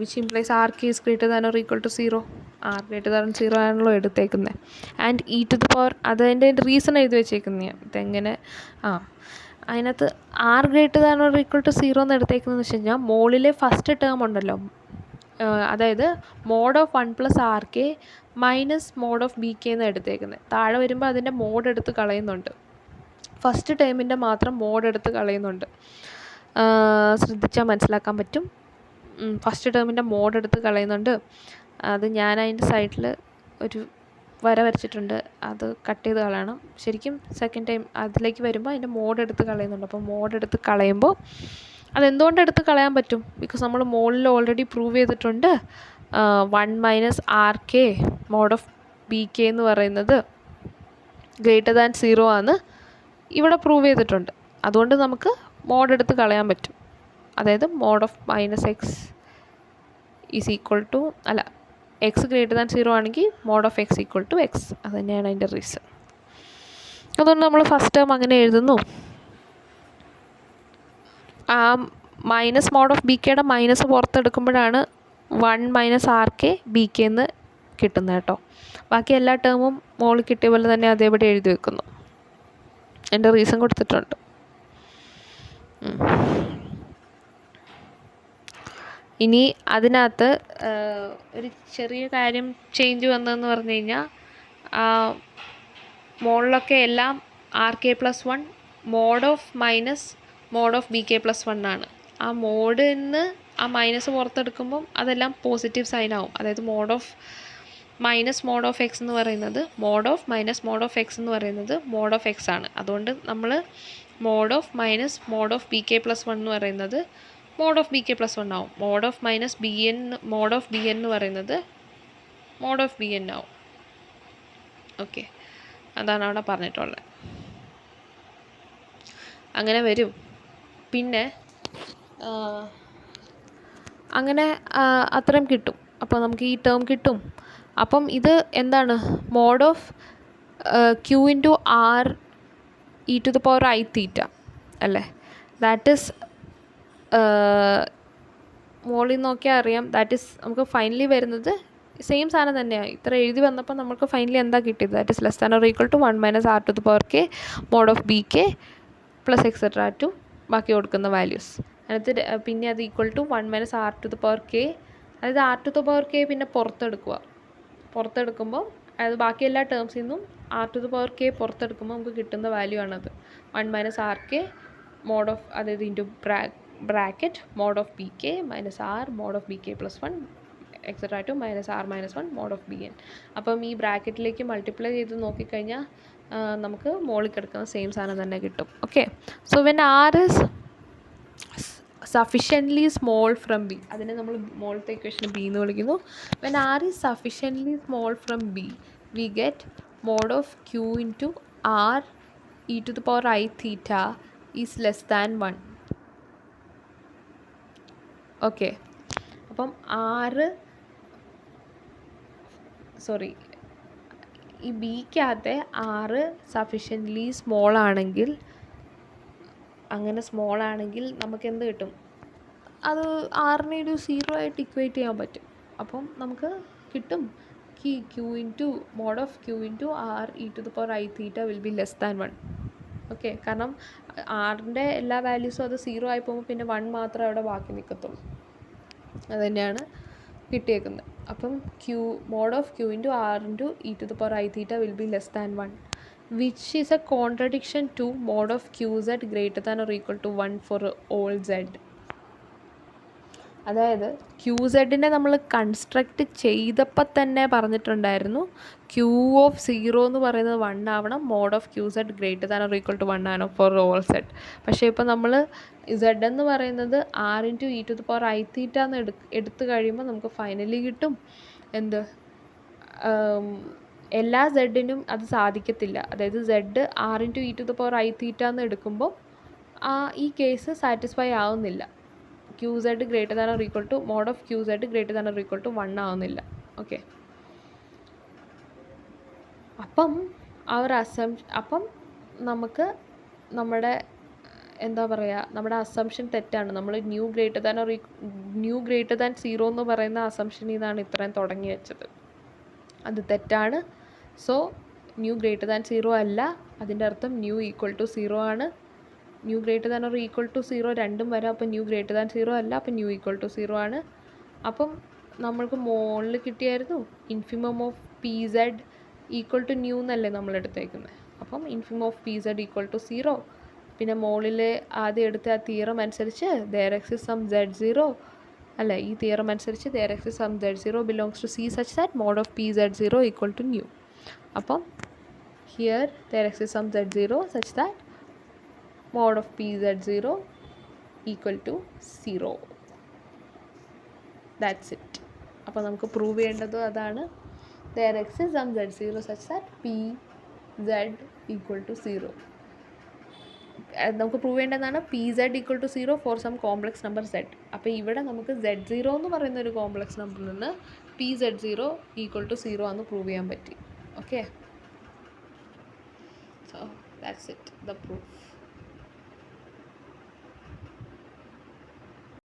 which implies r k is greater than or equal to 0. R greater than 0 ആണല്ലോ എടുത്തേക്കുന്നത്. And e to the power അതിൻ്റെ റീസൺ എഴുതി വെച്ചേക്കുന്ന ഇതെങ്ങനെ അതിനകത്ത് r greater than or equal to 0 എന്ന് എടുത്തേക്കുന്നതെന്ന് വെച്ച് കഴിഞ്ഞാൽ മോളിലെ ഫസ്റ്റ് ടേം ഉണ്ടല്ലോ, അതായത് mod of 1 plus r k minus mod of B k എന്ന് എടുത്തേക്കുന്നത്. താഴെ വരുമ്പോൾ അതിൻ്റെ മോഡ് എടുത്ത് കളയുന്നുണ്ട്. ഫസ്റ്റ് ടേമിൻ്റെ മാത്രം മോഡ് എടുത്ത് കളയുന്നുണ്ട്. ശ്രദ്ധിച്ചാൽ മനസ്സിലാക്കാൻ പറ്റും. ഫസ്റ്റ് ടേമിൻ്റെ മോഡ് എടുത്ത് കളയുന്നുണ്ട്. അത് ഞാൻ അതിൻ്റെ സൈഡിൽ ഒരു വര വരച്ചിട്ടുണ്ട്, അത് കട്ട് ചെയ്ത് കളയണം. ശരിക്കും സെക്കൻഡ് ടൈം അതിലേക്ക് വരുമ്പോൾ അതിൻ്റെ മോഡ് എടുത്ത് കളയുന്നുണ്ട്. അപ്പോൾ മോഡ് എടുത്ത് കളയുമ്പോൾ അതെന്തുകൊണ്ട് എടുത്ത് കളയാൻ പറ്റും? ബിക്കോസ് നമ്മൾ മോഡിൽ ഓൾറെഡി പ്രൂവ് ചെയ്തിട്ടുണ്ട് 1 minus r k mod of B k എന്ന് പറയുന്നത് ഗ്രേറ്റർ ദാൻ 0 ആണ് ഇവിടെ പ്രൂവ് ചെയ്തിട്ടുണ്ട്. അതുകൊണ്ട് നമുക്ക് മോഡ് എടുത്ത് കളയാൻ പറ്റും. അതായത് mod of minus X is equal to x greater than 0 ആണെങ്കിൽ mod of x equal to x. അത് തന്നെയാണ് അതിൻ്റെ റീസൺ. അതുകൊണ്ട് നമ്മൾ ഫസ്റ്റ് ടേം അങ്ങനെ എഴുതുന്നു. ആ മൈനസ് മോഡ് ഓഫ് ബി കെയുടെ മൈനസ് പുറത്തെടുക്കുമ്പോഴാണ് 1 minus r k b k എന്ന് കിട്ടുന്നത് കേട്ടോ. ബാക്കി എല്ലാ ടേമും മോളിൽ കിട്ടിയ പോലെ തന്നെ അതേപടി എഴുതി വെക്കുന്നു. എൻ്റെ റീസൺ കൊടുത്തിട്ടുണ്ട്. ഇനി അതിനകത്ത് ഒരു ചെറിയ കാര്യം ചേഞ്ച് വന്നതെന്ന് പറഞ്ഞു കഴിഞ്ഞാൽ മോളിലൊക്കെ എല്ലാം r k plus 1 mod of minus mod of B k plus 1 ആണ്. ആ മോഡ് നിന്ന് ആ മൈനസ് പുറത്തെടുക്കുമ്പം അതെല്ലാം പോസിറ്റീവ് സൈൻ ആവും. അതായത് mod of minus mod of x എന്ന് പറയുന്നത് mod of minus mod of x എന്ന് പറയുന്നത് മോഡ് ഓഫ് എക്സ് ആണ്. അതുകൊണ്ട് നമ്മൾ mod of minus mod of B k plus 1 എന്ന് പറയുന്നത് mod of B k plus 1 ആവും. Mod of minus b n mod of b n എന്ന് പറയുന്നത് മോഡ് ഓഫ് ബി എൻ ആവും. ഓക്കെ, അതാണ് അവിടെ പറഞ്ഞിട്ടുള്ളത്. അങ്ങനെ വരും. പിന്നെ അങ്ങനെ അത്രയും കിട്ടും. അപ്പോൾ നമുക്ക് ഈ ടേം കിട്ടും. അപ്പം ഇത് എന്താണ്, mod of q into r e to the power i theta അല്ലേ. ദാറ്റ് ഈസ് മോളിൽ നോക്കിയാൽ അറിയാം. ദാറ്റ് ഈസ് നമുക്ക് ഫൈനലി വരുന്നത് സെയിം സാധനം തന്നെയാണ്. ഇത്ര എഴുതി വന്നപ്പോൾ നമുക്ക് ഫൈനലി എന്താ കിട്ടിയത്? That is less than or equal to 1 minus r to the power k mod of B k plus etcetera to ബാക്കി കൊടുക്കുന്ന വാല്യൂസ്. അതിനകത്ത് പിന്നെ അത് equal to 1 minus r to the power k, അതായത് r to the power k പിന്നെ പുറത്തെടുക്കുമ്പോൾ അതായത് ബാക്കി എല്ലാ ടേംസിൽ നിന്നും r to the power k പുറത്തെടുക്കുമ്പോൾ നമുക്ക് കിട്ടുന്ന വാല്യൂ ആണത്. 1 minus r k mod of, അതായത് into bracket mod of B k minus r mod of B k plus 1 etcetera to minus r minus 1 mod of b n. അപ്പം ഈ ബ്രാക്കറ്റിലേക്ക് മൾട്ടിപ്ലൈ ചെയ്ത് നോക്കിക്കഴിഞ്ഞാൽ നമുക്ക് മുകളിൽ കിടക്കുന്ന സെയിം സാധനം തന്നെ കിട്ടും. Okay, so when r is sufficiently small from b, അതിനെ നമ്മൾ മുകളിലത്തെ ഇക്വേഷൻ ബി എന്ന് വിളിക്കുന്നു. When r is sufficiently small from b we get mod of q into r e to the power i theta is less than 1. Okay, അപ്പം ഈ ബിക്കകത്തെ ആറ് സഫിഷ്യൻ്റ്ലി സ്മോൾ ആണെങ്കിൽ, അങ്ങനെ സ്മോൾ ആണെങ്കിൽ നമുക്ക് എന്ത് കിട്ടും? അത് ആറിനെ ഒരു 0 ആയിട്ട് ഇക്വേറ്റ് ചെയ്യാൻ പറ്റും. അപ്പം നമുക്ക് കിട്ടും q into mod of q into r e to the power i theta will be less than 1. Okay, കാരണം ആറിൻ്റെ എല്ലാ വാല്യൂസും അത് 0 ആയി പോകുമ്പോൾ പിന്നെ 1 മാത്രമേ അവിടെ ബാക്കി നിൽക്കത്തുള്ളൂ. അത് തന്നെയാണ് കിട്ടിയേക്കുന്നത്. അപ്പം mod of q into r into e to the power i theta will be less than 1, which is a contradiction to mod of q z greater than or equal to 1 for all z. അതായത് ക്യൂ സെഡിനെ നമ്മൾ കൺസ്ട്രക്റ്റ് ചെയ്തപ്പോൾ തന്നെ പറഞ്ഞിട്ടുണ്ടായിരുന്നു ക്യൂ ഓഫ് 0 എന്ന് പറയുന്നത് 1 ആവണം, mod of q z greater than or equal to 1 ആണ് ഫോർ ഓൾ സെഡ്. പക്ഷേ ഇപ്പോൾ നമ്മൾ സെഡ് എന്ന് പറയുന്നത് r into e to the power i theta എന്ന് എടുത്തു കഴിയുമ്പോൾ നമുക്ക് ഫൈനലി കിട്ടും എന്ത്, എല്ലാ സെഡിനും അത് സാധിക്കത്തില്ല. അതായത് z r into e to the power i theta എന്ന് എടുക്കുമ്പോൾ ഈ കേസ് സാറ്റിസ്ഫൈ ആവുന്നില്ല. Q z greater than or equal to mod of q z greater than or equal to 1 ആവുന്നില്ല. ഓക്കെ, അപ്പം അപ്പം നമുക്ക് നമ്മുടെ നമ്മുടെ അസംഷൻ തെറ്റാണ്. നമ്മൾ ന്യൂ ഗ്രേറ്റർ ദാൻ 0 എന്ന് പറയുന്ന അസംഷനിൽ നിന്നാണ് ഇത്രയും തുടങ്ങി വെച്ചത്. അത് തെറ്റാണ്. സോ ന്യൂ ഗ്രേറ്റർ ദാൻ 0 അല്ല, അതിൻ്റെ അർത്ഥം ന്യൂ ഈക്വൽ ടു 0 ആണ്. Nu greater than or equal to 0 രണ്ടും വരാം. അപ്പം ന്യൂ ഗ്രേറ്റർ ദാൻ 0 അല്ല, അപ്പം ന്യൂ ഈക്വൽ ടു 0 ആണ്. അപ്പം നമ്മൾക്ക് മുകളിൽ കിട്ടിയായിരുന്നു infimum of P Z equal to nu എന്നല്ലേ നമ്മൾ എടുത്തേക്കുന്നത്. അപ്പം infimum of P Z equal to 0. പിന്നെ മുകളിൽ ആദ്യം എടുത്ത ആ തിയറം അനുസരിച്ച് there exists some z0 അല്ല, ഈ തിയറം അനുസരിച്ച് there exists some z0 belongs to C such that mod of p z0 equal to nu. അപ്പം here there exists some z0 such that mod of p z0 equal to 0. That's it. അപ്പോൾ നമുക്ക് പ്രൂവ് ചെയ്യേണ്ടത് അതാണ്. there exists some z0 such that p z equal to 0. നമുക്ക് പ്രൂവ് ചെയ്യേണ്ടതാണ് p Z equal to 0 for some complex number z. അപ്പോൾ ഇവിടെ നമുക്ക് z0 എന്ന് പറയുന്ന ഒരു കോംപ്ലക്സ് നമ്പറിൽ നിന്ന് പി z0 ഈക്വൽ ടു 0 ആണെന്ന് പ്രൂവ് ചെയ്യാൻ പറ്റി. Okay, so that's it, the proof.